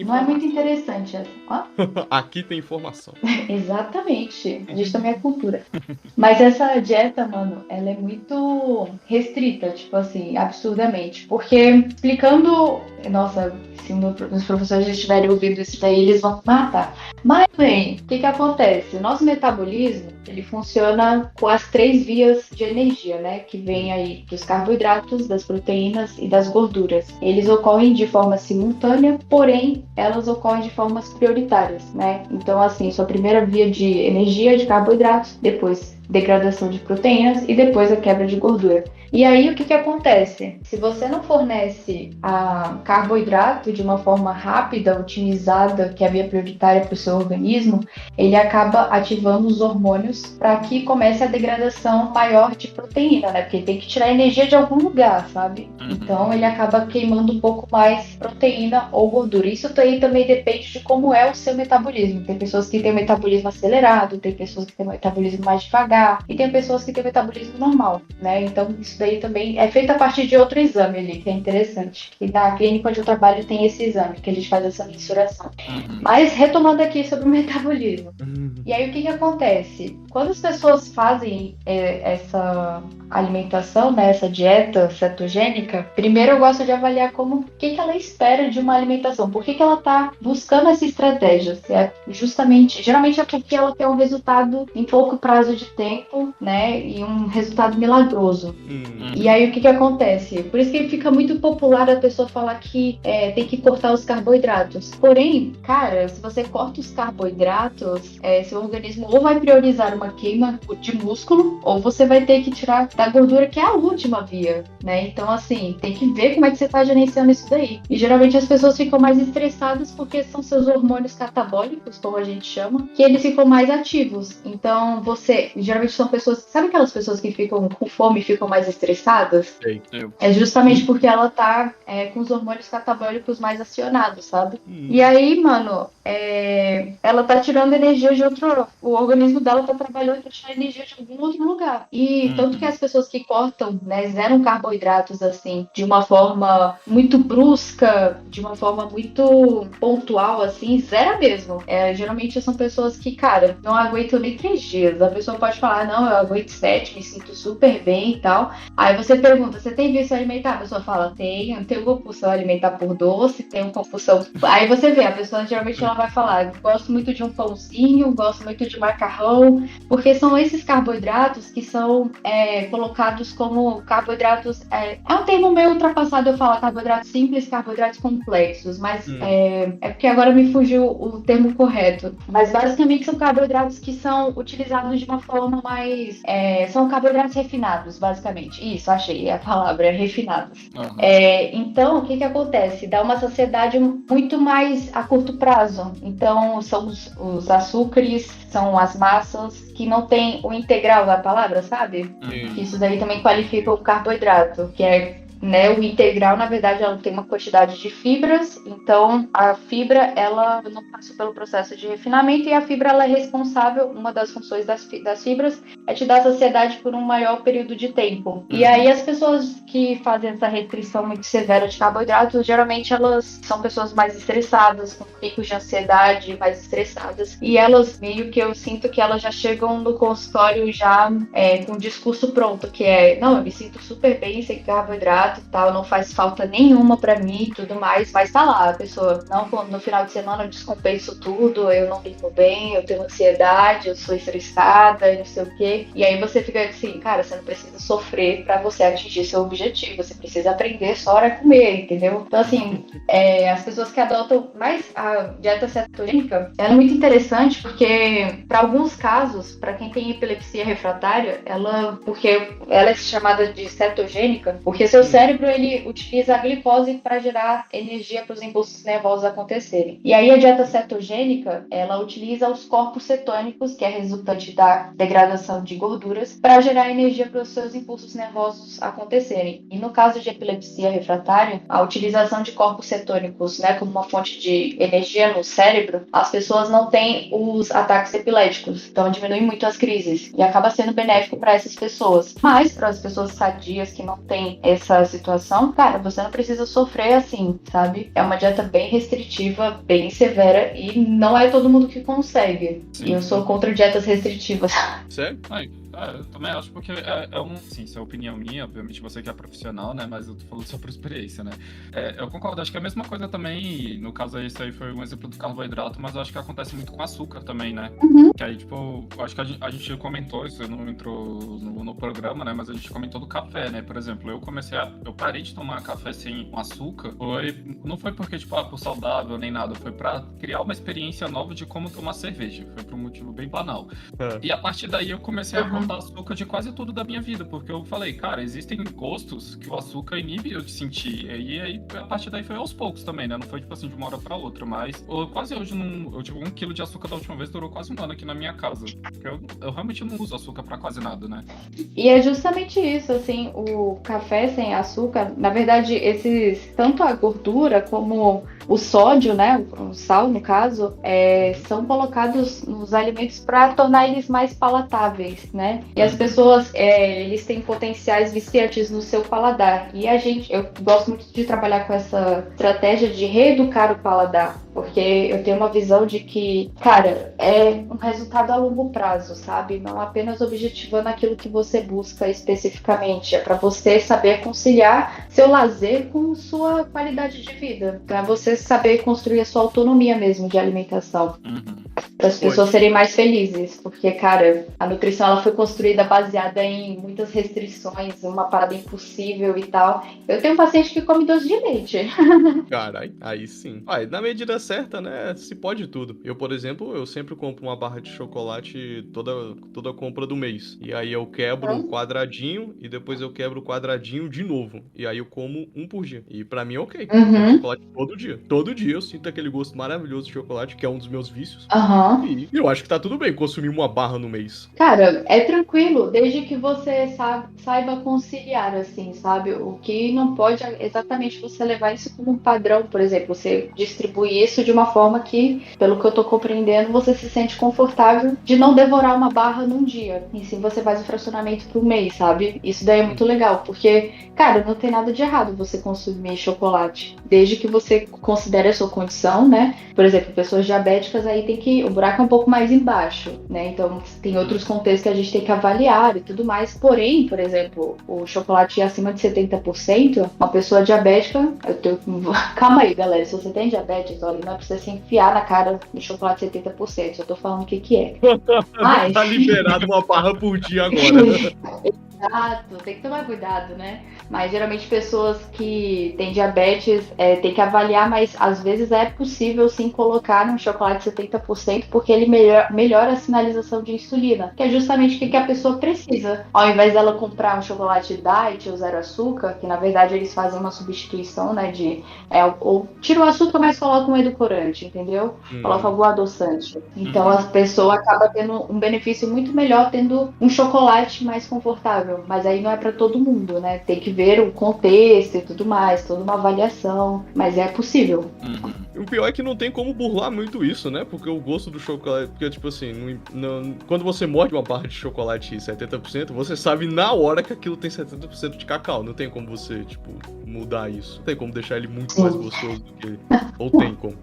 não é muito interessante. Ó. Aqui tem informação. Exatamente. A gente também é cultura. Mas essa dieta, mano, ela é muito restrita, tipo assim, absurdamente. Porque explicando. Nossa, se os professores estiverem ouvindo isso daí, eles vão matar. Mas, bem, o que acontece? O nosso metabolismo, ele funciona com as 3 vias de energia, né? Que vem aí dos carboidratos, das proteínas e das gorduras. Eles ocorrem de forma simultânea, porém, elas ocorrem de formas prioritárias, né? Então, assim, sua primeira via de energia é de carboidratos, depois degradação de proteínas e depois a quebra de gordura. E aí o que acontece? Se você não fornece a carboidrato de uma forma rápida, otimizada, que é a via prioritária para o seu organismo, ele acaba ativando os hormônios para que comece a degradação maior de proteína, né? Porque tem que tirar energia de algum lugar, sabe? Então ele acaba queimando um pouco mais proteína ou gordura. Isso daí também depende de como é o seu metabolismo. Tem pessoas que têm um metabolismo acelerado, tem pessoas que têm um metabolismo mais devagar e tem pessoas que têm um metabolismo normal, né? Então isso daí também é feito a partir de outro exame ali, que é interessante. E na clínica onde eu trabalho tem esse exame, que a gente faz essa mensuração. Mas retomando aqui sobre o metabolismo. E aí o que acontece? Quando as pessoas fazem essa alimentação, né, essa dieta cetogênica, primeiro eu gosto de avaliar o que ela espera de uma alimentação. Por que ela está buscando essa estratégia? Geralmente é porque ela quer um resultado em pouco prazo de tempo, né, e um resultado milagroso. E aí o que acontece? Por isso que fica muito popular a pessoa falar que tem que cortar os carboidratos. Porém, cara, se você corta os carboidratos, seu organismo ou vai priorizar uma queima de músculo, ou você vai ter que tirar da gordura, que é a última via, né? Então, assim, tem que ver como é que você tá gerenciando isso daí. E geralmente as pessoas ficam mais estressadas porque são seus hormônios catabólicos, como a gente chama, que eles ficam mais ativos. Então, geralmente são pessoas, sabe aquelas pessoas que ficam com fome e ficam mais estressadas? Sei. É justamente porque ela tá com os hormônios catabólicos mais acionados, sabe? E aí, mano, ela tá tirando energia de outro. O organismo dela tá trabalhando pra tirar energia de algum outro lugar. E tanto que as pessoas que cortam, né, zeram carboidratos assim, de uma forma muito brusca, de uma forma muito pontual, assim, zera mesmo. Geralmente são pessoas que, cara, não aguentam nem 3 dias. A pessoa pode falar, não, eu aguento 7, me sinto super bem e tal. Aí você pergunta, você tem vício alimentar? A pessoa fala, tenho compulsão alimentar por doce, tenho compulsão... Aí você vê, a pessoa geralmente ela vai falar, gosto muito de um pãozinho, gosto muito de macarrão, porque são esses carboidratos que são colocados como carboidratos... É um termo meio ultrapassado eu falar carboidratos simples, carboidratos complexos, mas é porque agora me fugiu o termo correto. Mas basicamente são carboidratos que são utilizados de uma forma mais... são carboidratos refinados, basicamente. Isso, achei a palavra, refinados. Uhum. Então, o que acontece? Dá uma saciedade muito mais a curto prazo. Então, são os açúcares, são as massas que não tem o integral da palavra, sabe? Uhum. Isso daí também qualifica o carboidrato, que é... Né, o integral, na verdade, ela tem uma quantidade de fibras, então a fibra, ela não passa pelo processo de refinamento e a fibra, ela é responsável, uma das funções das fibras é te dar saciedade por um maior período de tempo. E aí as pessoas que fazem essa restrição muito severa de carboidratos, geralmente elas são pessoas mais estressadas, com picos de ansiedade, mais estressadas, e elas meio que eu sinto que elas já chegam no consultório já com o discurso pronto, que é, não, eu me sinto super bem sem carboidrato, tal, não faz falta nenhuma pra mim e tudo mais, mas tá lá, a pessoa, não, no final de semana eu descompenso tudo, eu não vivo bem, eu tenho ansiedade, eu sou estressada e não sei o quê, e aí você fica assim, cara, você não precisa sofrer pra você atingir seu objetivo, você precisa aprender só a comer, entendeu? Então assim, as pessoas que adotam mais a dieta cetogênica, ela é muito interessante porque pra alguns casos, pra quem tem epilepsia refratária, porque ela é chamada de cetogênica, porque seu cérebro ele utiliza a glicose para gerar energia para os impulsos nervosos acontecerem. E aí a dieta cetogênica, ela utiliza os corpos cetônicos, que é resultante da degradação de gorduras, para gerar energia para os seus impulsos nervosos acontecerem. E no caso de epilepsia refratária, a utilização de corpos cetônicos, né, como uma fonte de energia no cérebro, as pessoas não têm os ataques epiléticos, então diminui muito as crises e acaba sendo benéfico para essas pessoas. Mas para as pessoas sadias que não têm essa situação, cara, você não precisa sofrer assim, sabe? É uma dieta bem restritiva, bem severa e não é todo mundo que consegue. Sim. E eu sou contra dietas restritivas. Sério? Eu também acho porque sim, isso é opinião minha, obviamente você que é profissional, né, mas eu tô falando só por experiência, né. Eu concordo, acho que é a mesma coisa também, no caso aí, isso aí foi um exemplo do carboidrato, mas eu acho que acontece muito com açúcar também, né. Que aí, tipo, eu acho que a gente comentou, isso não entrou no programa, né, mas a gente comentou do café, né, por exemplo, eu parei de tomar café sem açúcar, não foi porque, tipo, por saudável nem nada, foi pra criar uma experiência nova de como tomar cerveja, foi por um motivo bem banal. E a partir daí eu comecei a cortar açúcar de quase tudo da minha vida, porque eu falei, cara, existem gostos que o açúcar inibe eu de sentir, e aí a partir daí foi aos poucos também, né, não foi tipo assim de uma hora pra outra, mas quase hoje eu tipo 1 quilo de açúcar da última vez durou quase um ano aqui na minha casa, porque eu realmente não uso açúcar pra quase nada, né. E é justamente isso, assim, o café sem açúcar, na verdade, tanto a gordura como o sódio, né, o sal no caso, são colocados nos alimentos para tornar eles mais palatáveis, né? E as pessoas, eles têm potenciais viciantes no seu paladar. E eu gosto muito de trabalhar com essa estratégia de reeducar o paladar, porque eu tenho uma visão de que, cara, é um resultado a longo prazo, sabe? Não apenas objetivando aquilo que você busca especificamente, é para você saber conciliar seu lazer com sua qualidade de vida, para você saber construir a sua autonomia mesmo de alimentação. Para as pessoas serem mais felizes, porque, cara, a nutrição ela foi construída baseada em muitas restrições, uma parada impossível e tal. Eu tenho um paciente que come doce de leite. Caralho, aí sim. Na medida certa, né, se pode tudo. Eu, por exemplo, eu sempre compro uma barra de chocolate toda compra do mês. E aí eu quebro o quadradinho e depois eu quebro o quadradinho de novo. E aí eu como um por dia. E pra mim é ok. Chocolate todo dia. Todo dia eu sinto aquele gosto maravilhoso de chocolate, que é um dos meus vícios. E eu acho que tá tudo bem consumir uma barra no mês. Cara, é tranquilo, desde que você saiba conciliar, assim, sabe? O que não pode é exatamente você levar isso como um padrão, por exemplo, você distribui isso de uma forma que, pelo que eu tô compreendendo, você se sente confortável de não devorar uma barra num dia. E sim, você faz o fracionamento pro mês, sabe? Isso daí é muito legal, porque, cara, não tem nada de errado você consumir chocolate, desde que você considere a sua condição, né? Por exemplo, pessoas diabéticas aí tem que... buraco é um pouco mais embaixo, né? Então tem outros contextos que a gente tem que avaliar e tudo mais. Porém, por exemplo, o chocolate acima de 70%, uma pessoa diabética, calma aí, galera, se você tem diabetes, olha, não é pra você se enfiar na cara do chocolate 70%, eu tô falando o que é. Mas... Tá liberado uma barra por dia agora. Exato, tem que tomar cuidado, né? Mas geralmente pessoas que têm diabetes tem que avaliar, mas às vezes é possível sim colocar no chocolate 70% porque ele melhora a sinalização de insulina, que é justamente o que a pessoa precisa. Ao invés dela comprar um chocolate diet ou zero açúcar, que na verdade eles fazem uma substituição, né, ou tira o açúcar, mas coloca um edulcorante, entendeu? Coloca algum adoçante. Então a pessoa acaba tendo um benefício muito melhor tendo um chocolate mais confortável. Mas aí não é para todo mundo, né? Tem que ver o contexto e tudo mais, toda uma avaliação, mas é possível. O pior é que não tem como burlar muito isso, né? Porque o gosto do chocolate, porque tipo assim, quando você morde uma barra de chocolate 70%, você sabe na hora que aquilo tem 70% de cacau. Não tem como você, tipo, mudar isso. Não tem como deixar ele muito mais gostoso do que... Ou tem como?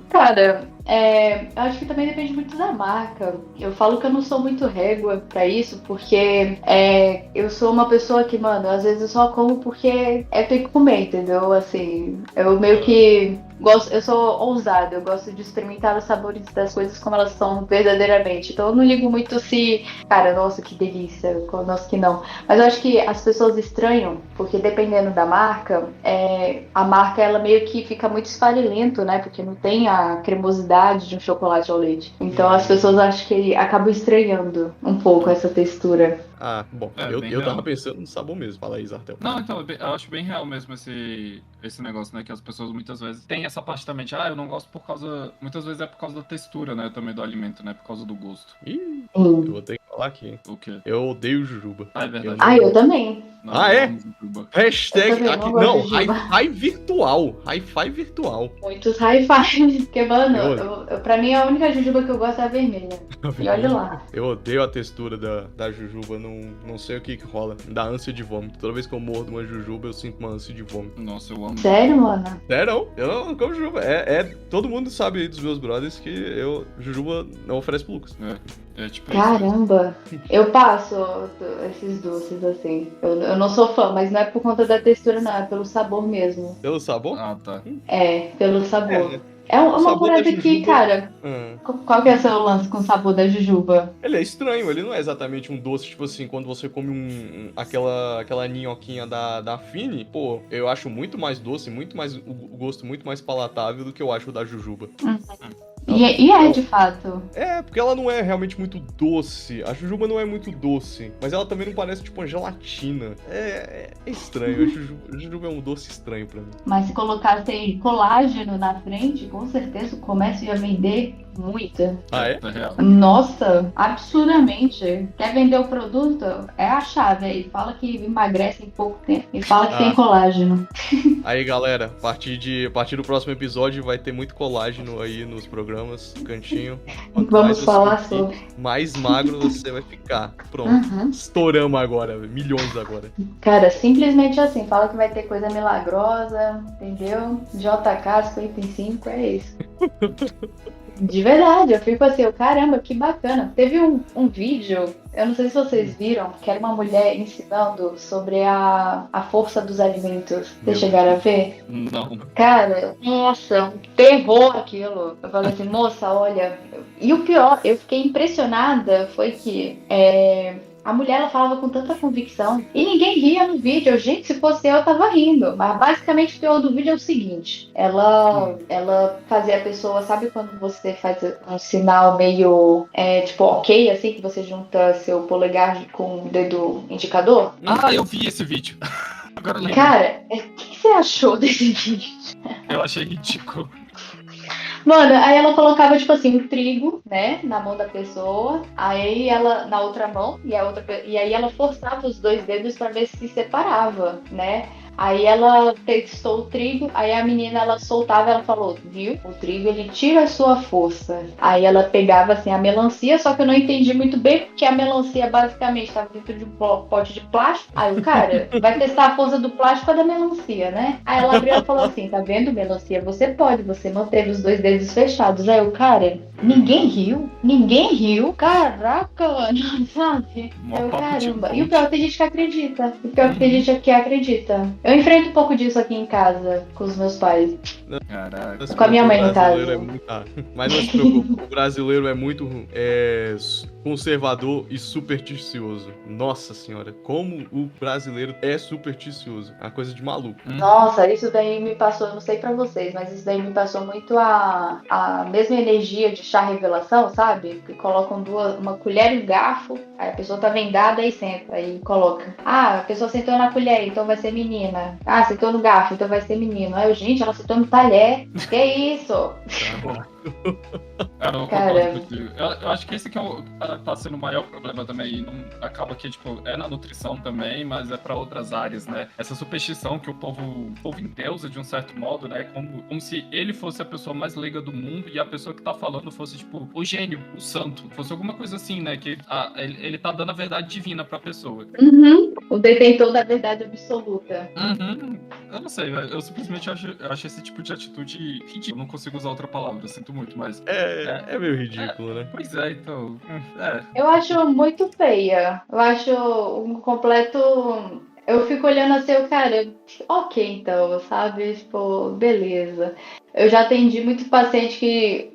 Cara, eu acho que também depende muito da marca. Eu falo que eu não sou muito régua pra isso, porque eu sou uma pessoa que, mano, às vezes eu só como porque eu tenho que comer, entendeu? Assim, eu meio que gosto, eu sou ousada, eu gosto de experimentar os sabores das coisas como elas são verdadeiramente. Então eu não ligo muito se, cara, nossa, que delícia, nossa, que não. Mas eu acho que as pessoas estranham, porque dependendo da marca, a marca ela meio que fica muito esfarelento, né? Porque não tem a cremosidade de um chocolate ao leite. Então as pessoas acham que acabam estranhando um pouco essa textura. Ah, bom, eu tava pensando no sabor mesmo. Fala aí, Zartel. Não, então, eu acho bem real mesmo esse negócio, né? Que as pessoas muitas vezes têm essa parte também de, eu não gosto por causa... Muitas vezes é por causa da textura, né? Também do alimento, né? Por causa do gosto. Ih, eu vou ter que falar aqui. O quê? Eu odeio jujuba. É verdade. Eu também. Não, é? Hashtag aqui, não, hi-fi virtual. Hi-fi virtual. Muitos hi-fi. Porque, mano, pra mim a única jujuba que eu gosto é a vermelha. E olha lá. Eu odeio a textura da jujuba, não sei o que rola. Me dá ânsia de vômito. Toda vez que eu mordo uma jujuba, eu sinto uma ânsia de vômito. Nossa, eu amo. Sério, mano? Sério, eu não como jujuba. Todo mundo sabe aí dos meus brothers que jujuba não oferece pro Lucas. Tipo caramba, eu passo esses doces assim. Eu não sou fã, mas não é por conta da textura, não, é pelo sabor mesmo. Pelo sabor? Ah, tá. Pelo sabor. É uma parada que, cara, qual que é o seu lance com o sabor da jujuba? Ele é estranho, ele não é exatamente um doce, tipo assim, quando você come aquela ninhoquinha da Fini, pô, eu acho muito mais doce, o gosto muito mais palatável do que eu acho da jujuba. E de fato. Porque ela não é realmente muito doce. A jujuba não é muito doce. Mas ela também não parece tipo uma gelatina. É estranho. A jujuba é um doce estranho pra mim. Mas se colocasse colágeno na frente, com certeza o comércio ia vender muito. Ah, é? Nossa, absurdamente. Quer vender o produto? É a chave aí. Fala que emagrece em pouco tempo. E fala que tem colágeno. Aí, galera, a partir do próximo episódio vai ter muito colágeno aí nos programas, cantinho. Quanto Vamos falar sobre. Mais magro você vai ficar. Pronto. Estouramos agora, milhões agora. Cara, simplesmente assim, fala que vai ter coisa milagrosa, entendeu? JK 55, é isso. De verdade, eu fico assim, caramba, que bacana. Teve um vídeo, eu não sei se vocês viram, que era uma mulher ensinando sobre a força dos alimentos. Vocês chegaram a ver? Não. Cara, nossa, um terror aquilo. Eu falei assim, moça, olha... E o pior, eu fiquei impressionada, foi que... A mulher, ela falava com tanta convicção e ninguém ria no vídeo. Gente, se fosse eu tava rindo. Mas basicamente o teor do vídeo é o seguinte. Ela fazia a pessoa... Sabe quando você faz um sinal meio... tipo, ok, assim, que você junta seu polegar com o dedo indicador? Eu vi esse vídeo. Agora eu lembro. Cara, o que você achou desse vídeo? Eu achei ridículo. Mano, aí ela colocava, tipo assim, um trigo, né, na mão da pessoa, aí ela, na outra mão, e aí ela forçava os dois dedos pra ver se separava, né? Aí ela testou o trigo, aí a menina, ela soltava, ela falou, viu? O trigo, ele tira a sua força. Aí ela pegava, assim, a melancia, só que eu não entendi muito bem, porque a melancia, basicamente, estava dentro de um pote de plástico. Aí o cara vai testar a força do plástico ou da melancia, né? Aí ela abriu e falou assim, tá vendo, melancia? Você pode, você manteve os 2 dedos fechados. Aí o cara, ninguém riu. Caraca, mano, sabe? Eu, caramba. E o pior, tem gente que acredita. O pior que tem gente que acredita. Eu enfrento um pouco disso aqui em casa, com os meus pais. Caraca. Com a minha mãe, no caso. Mas não se preocupe, o brasileiro é muito conservador e supersticioso. Nossa senhora, como o brasileiro é supersticioso. É uma coisa de maluco. Nossa, isso daí me passou, não sei pra vocês, mas isso daí me passou muito a mesma energia de chá revelação, sabe? Que colocam uma colher e um garfo, aí a pessoa tá vendada e senta, aí coloca. Ah, a pessoa sentou na colher, então vai ser menina. Ah, sentou no garfo, então vai ser menino. Aí eu, gente, ela sentou no talher. Que isso? Eu acho que esse que tá sendo o maior problema também. Não, acaba que, tipo, é na nutrição também, mas é pra outras áreas, né? Essa superstição que o povo endeusa de um certo modo, né? Como se ele fosse a pessoa mais leiga do mundo e a pessoa que tá falando fosse, tipo, o gênio, o santo. Fosse alguma coisa assim, né? Que ele tá dando a verdade divina pra pessoa. O detentor da verdade absoluta. Eu não sei, velho. Eu simplesmente acho esse tipo de atitude ridícula. Eu não consigo usar outra palavra, sinto muito, mas... É meio ridículo, né? Pois é, então... Eu acho muito feia. Eu acho um completo... Eu fico olhando assim, cara, ok, então, sabe? Tipo, beleza. Eu já atendi muito paciente que,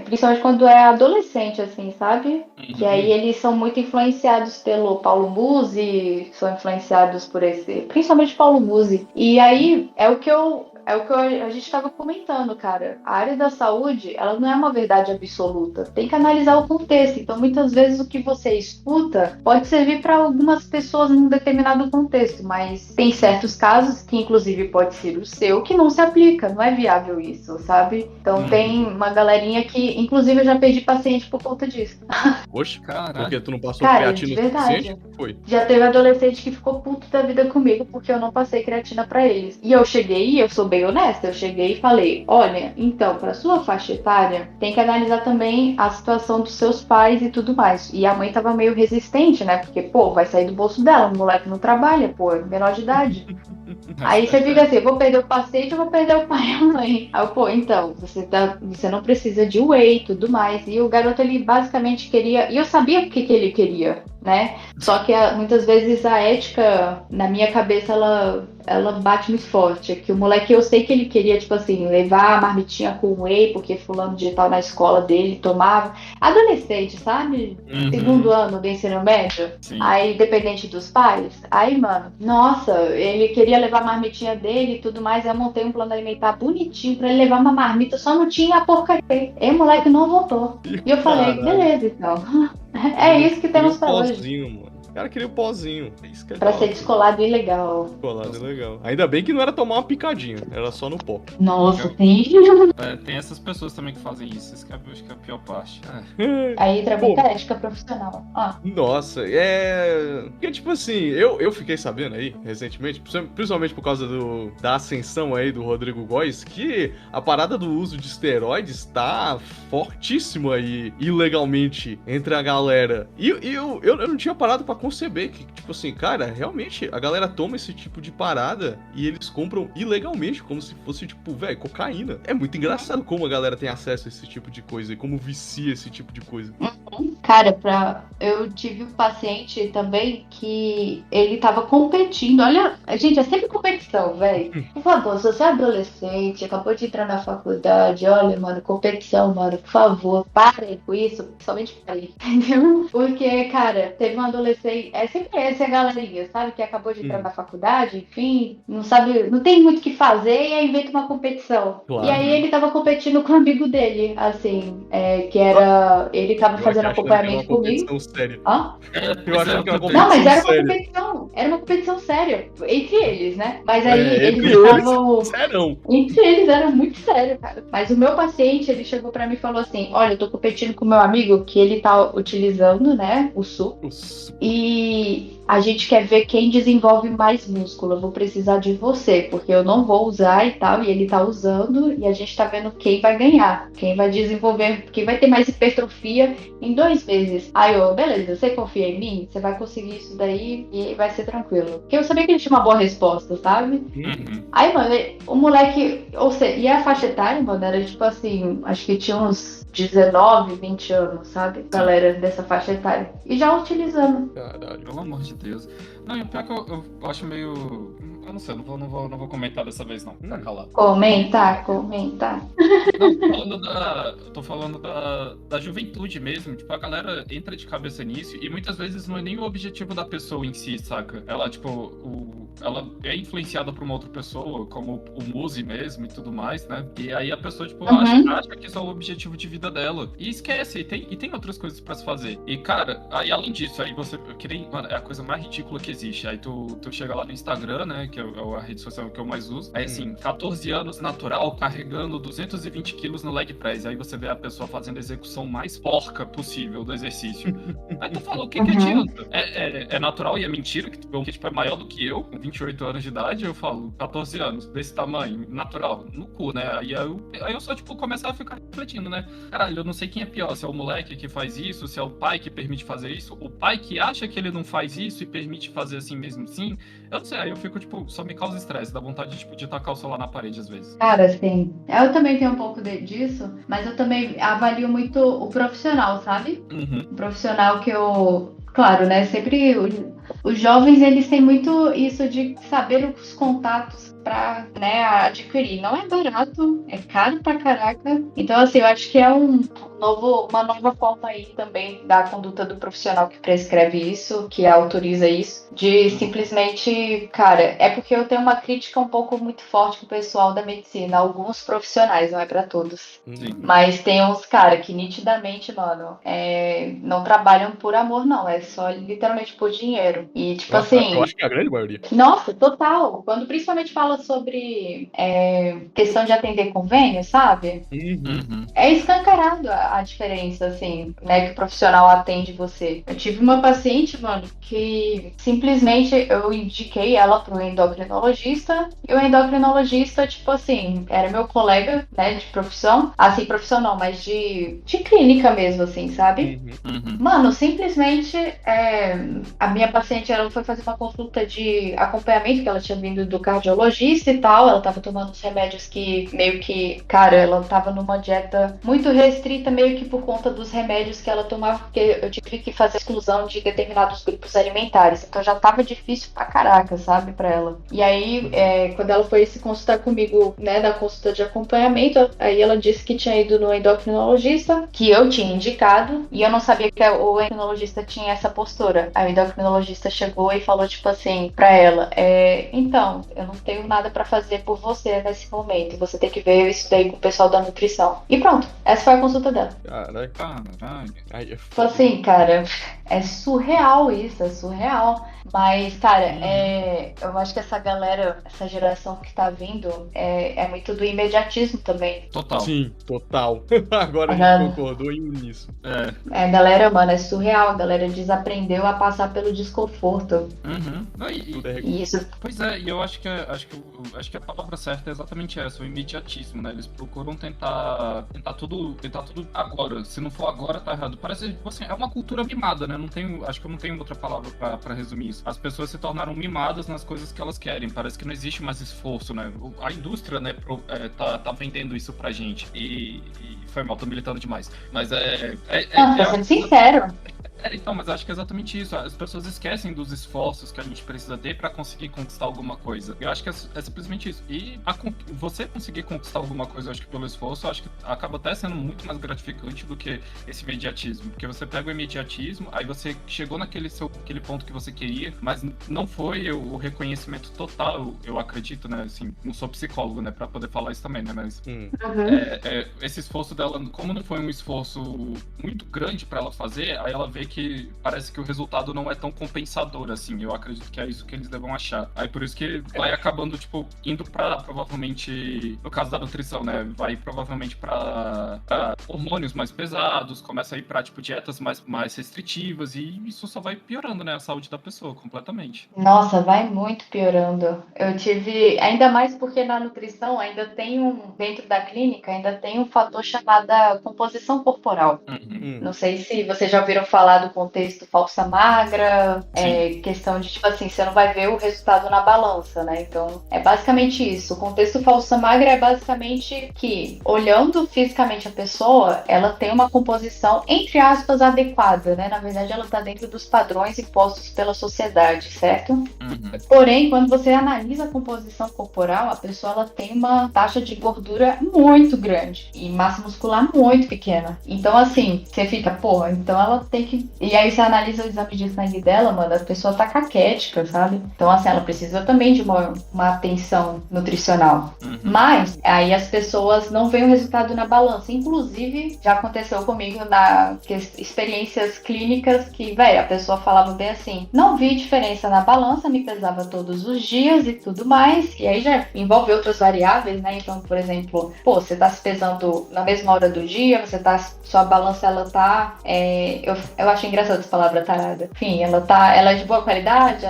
principalmente quando é adolescente, assim, sabe? Que aí eles são muito influenciados pelo Paulo Musi, são influenciados por principalmente Paulo Musi. E aí é o que a gente estava comentando, cara. A área da saúde, ela não é uma verdade absoluta. Tem que analisar o contexto. Então, muitas vezes o que você escuta pode servir para algumas pessoas num determinado contexto, mas tem certos casos que, inclusive, pode ser o seu, que não se aplica. Não é viável isso, sabe? Então, tem uma galerinha que, inclusive, eu já perdi paciente por conta disso. Oxe, caralho. Porque tu não passou Cara, creatina de verdade. suficiente? Foi. Já teve adolescente que ficou puto da vida comigo porque eu não passei creatina pra eles. E eu cheguei, eu sou bem honesta, eu cheguei e falei, olha, então, pra sua faixa etária, tem que analisar também a situação dos seus pais e tudo mais. E a mãe tava meio resistente, né? Porque, pô, vai sair do bolso dela, o moleque não trabalha, pô, é menor de idade. Aí você fica assim, eu vou perder o paciente, eu vou perder o pai e a mãe. Aí eu, pô, então, você não precisa de whey e tudo mais. E o garoto, ele basicamente queria, e eu sabia o que ele queria, né? Só que muitas vezes a ética, na minha cabeça, ela bate muito forte. É que o moleque, eu sei que ele queria, tipo assim, levar a marmitinha com whey, porque fulano de tal na escola dele tomava. Adolescente, sabe? Segundo ano do ensino médio. Sim. Aí, dependente dos pais. Aí, mano, nossa, ele queria levar a marmitinha dele e tudo mais. Eu montei um plano alimentar bonitinho pra ele levar uma marmita, só não tinha a porcaria. E o moleque não voltou. E eu falei, beleza, então. É isso que temos pra hoje. Mano. O cara queria o pozinho. É isso que é Pra ser descolado e legal. Descolado e legal. Ainda bem que não era tomar uma picadinha, era só no pó. Nossa, sim. Tem essas pessoas também que fazem isso. Isso que eu acho que é a pior parte. Aí entra muita ética profissional. Nossa, Porque, tipo assim, eu fiquei sabendo aí, recentemente, principalmente por causa da ascensão aí do Rodrigo Góes, que a parada do uso de esteroides tá fortíssimo aí, ilegalmente, entre a galera. E eu não tinha parado pra conceber que, tipo assim, cara, realmente a galera toma esse tipo de parada e eles compram ilegalmente, como se fosse, tipo, velho, cocaína. É muito engraçado como a galera tem acesso a esse tipo de coisa e como vicia esse tipo de coisa. Cara, eu tive um paciente também que ele tava competindo. Olha, gente, é sempre competição, velho. Por favor, se você é adolescente, acabou de entrar na faculdade, olha, mano, competição, mano, por favor, parem com isso, somente parem, entendeu? Porque, cara, teve um adolescente, é sempre essa galerinha, sabe, que acabou de entrar na faculdade, enfim, não sabe, não tem muito o que fazer e aí inventa uma competição. Claro. E aí ele tava competindo com um amigo dele, assim, que era, ele tava fazendo acompanhamento comigo. Séria. Hã? Eu achava que era uma competição Não, mas era uma séria. competição. Era uma competição séria. Entre eles, né? Mas aí eles entre estavam. Serão. Entre eles era muito sério, cara. Mas o meu paciente, ele chegou pra mim e falou assim: olha, eu tô competindo com o meu amigo que ele tá utilizando, né, o suco. E a gente quer ver quem desenvolve mais músculo. Eu vou precisar de você, porque eu não vou usar e tal, e ele tá usando, e a gente tá vendo quem vai ganhar, quem vai desenvolver, quem vai ter mais hipertrofia em 2 meses. Aí eu, beleza, você confia em mim? Você vai conseguir isso daí e vai ser tranquilo. Porque eu sabia que ele tinha uma boa resposta, sabe? Aí, mano, o moleque, ou seja, e a faixa etária, mano, era tipo assim, acho que tinha uns 19, 20 anos, sabe? Galera dessa faixa etária. E já utilizando. Caralho. Pelo amor de Deus. Não, e o pior é que eu acho meio... Eu não sei, não vou comentar dessa vez não, tá calado. Comenta. Não, tô falando da juventude mesmo, tipo, a galera entra de cabeça nisso e muitas vezes não é nem o objetivo da pessoa em si, saca? Ela, tipo, ela é influenciada por uma outra pessoa, como o Muse mesmo e tudo mais, né? E aí a pessoa, tipo, acha que isso é o objetivo de vida dela. E esquece, e tem outras coisas pra se fazer. E, cara, aí além disso, aí você... Mano, é a coisa mais ridícula que existe. Aí tu chega lá no Instagram, né, que é a rede social que eu mais uso. Aí, assim, 14 anos natural, carregando 220 quilos no leg press. Aí você vê a pessoa fazendo a execução mais porca possível do exercício. Aí tu fala, o que adianta? É natural e é mentira, que tipo, é maior do que eu, com 28 anos de idade. Eu falo, 14 anos, desse tamanho, natural, no cu, né? Aí eu só, tipo, começar a ficar refletindo, né? Caralho, eu não sei quem é pior, se é o moleque que faz isso, se é o pai que permite fazer isso, o pai que acha que ele não faz isso e permite fazer assim mesmo assim. Eu não sei, aí eu fico, tipo, só me causa estresse, dá vontade, tipo, de tacar o celular na parede às vezes. Cara, sim. Eu também tenho um pouco disso, mas eu também avalio muito o profissional, sabe? O profissional que eu... Claro, né? Sempre os jovens, eles têm muito isso de saber os contatos pra, né, adquirir. Não é barato, é caro pra caraca. Então, assim, eu acho que é uma nova forma aí também da conduta do profissional que prescreve isso, que autoriza isso, de simplesmente, cara, é porque eu tenho uma crítica um pouco muito forte com o pessoal da medicina, alguns profissionais, não é pra todos. Sim. Mas tem uns, cara, que nitidamente, mano, não trabalham por amor, não, é só literalmente por dinheiro. E, tipo assim... Eu acho que é a grande maioria. Nossa, total. Quando principalmente fala sobre questão de atender convênio, sabe? É escancarado a diferença, assim, né, que o profissional atende você. Eu tive uma paciente, mano, que simplesmente eu indiquei ela pro endocrinologista, e o endocrinologista, tipo assim, era meu colega, né, de profissão, assim, profissão não, mas de clínica mesmo, assim, sabe? Mano, simplesmente a minha paciente, ela foi fazer uma consulta de acompanhamento, que ela tinha vindo do cardiologista e tal, ela tava tomando os remédios que meio que, cara, ela tava numa dieta muito restrita, meio que por conta dos remédios que ela tomava, porque eu tive que fazer exclusão de determinados grupos alimentares, então já tava difícil pra caraca, sabe, pra ela. E aí, quando ela foi se consultar comigo, né, na consulta de acompanhamento, aí ela disse que tinha ido no endocrinologista, que eu tinha indicado, e eu não sabia que o endocrinologista tinha essa postura. Aí o endocrinologista chegou e falou, tipo assim, pra ela, então, eu não tenho nada pra fazer por você nesse momento, você tem que ver isso daí com o pessoal da nutrição. E pronto, essa foi a consulta dela. Caralho. Tipo assim, cara, é surreal isso, é surreal. Mas, cara, eu acho que essa galera, essa geração que tá vindo, é muito do imediatismo também. Total. Sim, total. Agora a gente concordou em nisso. A galera, mano, é surreal. A galera desaprendeu a passar pelo desconforto. E isso... Pois é, e eu acho que a palavra certa é exatamente essa, o imediatismo, né? Eles procuram tentar tudo agora. Se não for agora, tá errado. Parece, tipo assim, é uma cultura mimada, né? Acho que eu não tenho outra palavra pra resumir isso. As pessoas se tornaram mimadas nas coisas que elas querem. Parece que não existe mais esforço, né? A indústria, né, tá vendendo isso pra gente. E foi mal, tô militando demais. Mas pra ser sincero. Então, mas acho que é exatamente isso. As pessoas esquecem dos esforços que a gente precisa ter pra conseguir conquistar alguma coisa. Eu acho que é simplesmente isso. E você conseguir conquistar alguma coisa, eu acho que pelo esforço, eu acho que acaba até sendo muito mais gratificante do que esse imediatismo. Porque você pega o imediatismo, aí você chegou naquele ponto que você queria, mas não foi o reconhecimento total, eu acredito, né? Assim, não sou psicólogo, né? Pra poder falar isso também, né? Mas esse esforço dela, como não foi um esforço muito grande pra ela fazer, aí ela vê que que parece que o resultado não é tão compensador, assim. Eu acredito que é isso que eles devam achar. Aí por isso que vai acabando, tipo, indo pra, provavelmente, no caso da nutrição, né? Vai provavelmente pra hormônios mais pesados, começa a ir pra, tipo, dietas mais restritivas, e isso só vai piorando, né? A saúde da pessoa, completamente. Nossa, vai muito piorando. Eu tive, ainda mais porque na nutrição ainda tem dentro da clínica, ainda tem um fator chamado composição corporal. Uhum. Não sei se vocês já ouviram falar do contexto falsa magra, Sim. questão de, tipo assim, você não vai ver o resultado na balança, né? Então, é basicamente isso. O contexto falsa magra é basicamente que, olhando fisicamente a pessoa, ela tem uma composição, entre aspas, adequada, né? Na verdade, ela está dentro dos padrões impostos pela sociedade, certo? Uhum. Porém, quando você analisa a composição corporal, a pessoa ela tem uma taxa de gordura muito grande e massa muscular muito pequena. Então, assim, você fica, porra, então ela tem que. E aí você analisa o exame de sangue dela, mano, a pessoa tá caquética, sabe? Então, assim, ela precisa também de uma atenção nutricional. Uhum. Mas aí as pessoas não veem o resultado na balança. Inclusive, já aconteceu comigo na experiências clínicas que, velho, a pessoa falava bem assim, não vi diferença na balança, me pesava todos os dias e tudo mais. E aí já envolve outras variáveis, né? Então, por exemplo, pô, você tá se pesando na mesma hora do dia, sua balança, ela tá, eu acho engraçado essa palavra tarada. Enfim, ela é de boa qualidade,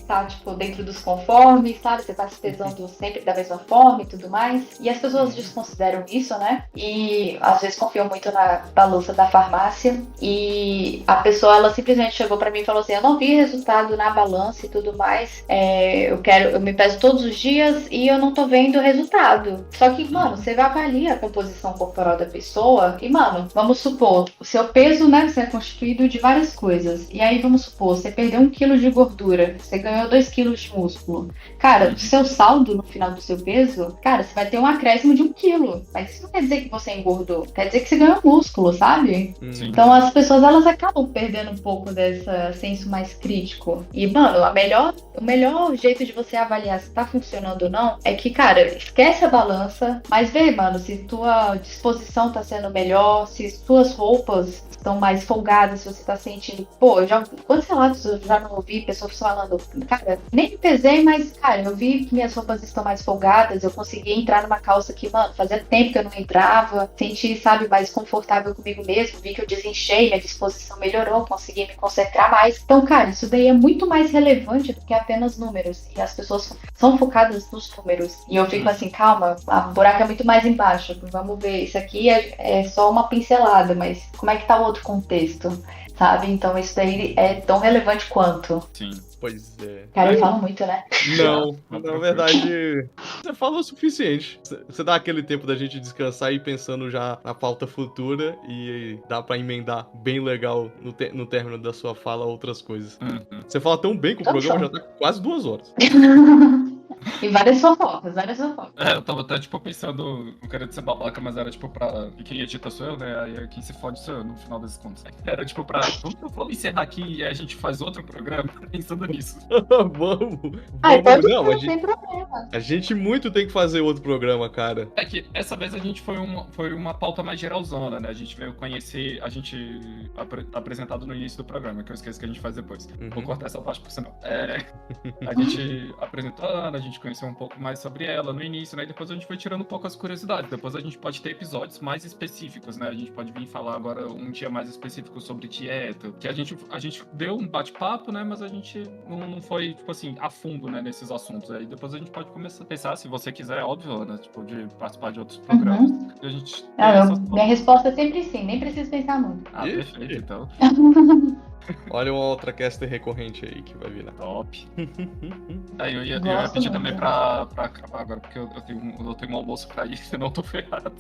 tá, tipo, dentro dos conformes, sabe? Você tá se pesando sempre da mesma forma e tudo mais. E as pessoas desconsideram isso, né? E às vezes confiam muito na balança da farmácia. E a pessoa, ela simplesmente chegou pra mim e falou assim, eu não vi resultado na balança e tudo mais. Eu me peso todos os dias e eu não tô vendo resultado. Só que, mano, você avalia a composição corporal da pessoa e, mano, vamos supor, o seu peso, né, você é constituído de várias coisas. E aí, vamos supor, você perdeu 1 quilo de gordura, você ganhou 2 quilos de músculo. Cara, o seu saldo no final do seu peso, cara, você vai ter um acréscimo de 1 quilo. Mas isso não quer dizer que você engordou, quer dizer que você ganhou músculo, sabe? Sim. Então as pessoas, elas acabam perdendo um pouco desse senso mais crítico. E, mano, o melhor jeito de você avaliar se tá funcionando ou não é que, cara, esquece a balança, mas vê, mano, se tua disposição tá sendo melhor, se suas roupas estão mais folgadas, se você tá sentindo, pô, quantos relatos eu já não ouvi pessoas falando, cara, nem me pesei, mas, cara, eu vi que minhas roupas estão mais folgadas, eu consegui entrar numa calça que, mano, fazia tempo que eu não entrava, senti, sabe, mais confortável comigo mesmo, vi que eu desinchei, minha disposição melhorou, consegui me concentrar mais. Então, cara, isso daí é muito mais relevante do que apenas números, e as pessoas são focadas nos números, e eu fico assim, calma, a buraco é muito mais embaixo, vamos ver, isso aqui é só uma pincelada, mas como é que tá o outro contexto, sabe? Então isso daí é tão relevante quanto. Sim. Pois é. Cara, eu falo muito, né? Não, na verdade, você fala o suficiente. Você dá aquele tempo da gente descansar e ir pensando já na pauta futura e dá pra emendar bem legal no término da sua fala outras coisas. Uhum. Você fala tão bem que o Então, programa já tá quase 2 horas. E várias fofocas, várias fofocas. Eu tava até, tipo, pensando, não querendo ser babaca, mas era, tipo, pra... E quem edita sou eu, né? Aí quem se fode sou eu, no final das contas. Era, tipo, vamos encerrar aqui e a gente faz outro programa pensando nisso. Vamos. Pode Não, ser, sem problema. a gente muito tem que fazer outro programa, cara. É que essa vez a gente foi uma pauta mais geralzona, né? A gente veio conhecer, a gente apresentado no início do programa, que eu esqueço que a gente faz depois. Uhum. Vou cortar essa parte por sinal. A gente apresentando, a gente conheceu um pouco mais sobre ela no início, né? E depois a gente foi tirando um pouco as curiosidades. Depois a gente pode ter episódios mais específicos, né? A gente pode vir falar agora um dia mais específico sobre dieta. Que a gente deu um bate-papo, né? Mas a gente não foi, tipo assim, a fundo, né? Nesses assuntos. Aí depois a gente pode começar a pensar, se você quiser, óbvio, né? Tipo, de participar de outros programas. E a gente Minha resposta é sempre sim, nem preciso pensar muito. Ah, perfeito, então. Olha uma outra caster recorrente aí que vai virar. Top. Aí eu ia Gosto pedir muito. também pra acabar agora, porque eu tenho um almoço pra ir, senão eu tô ferrado.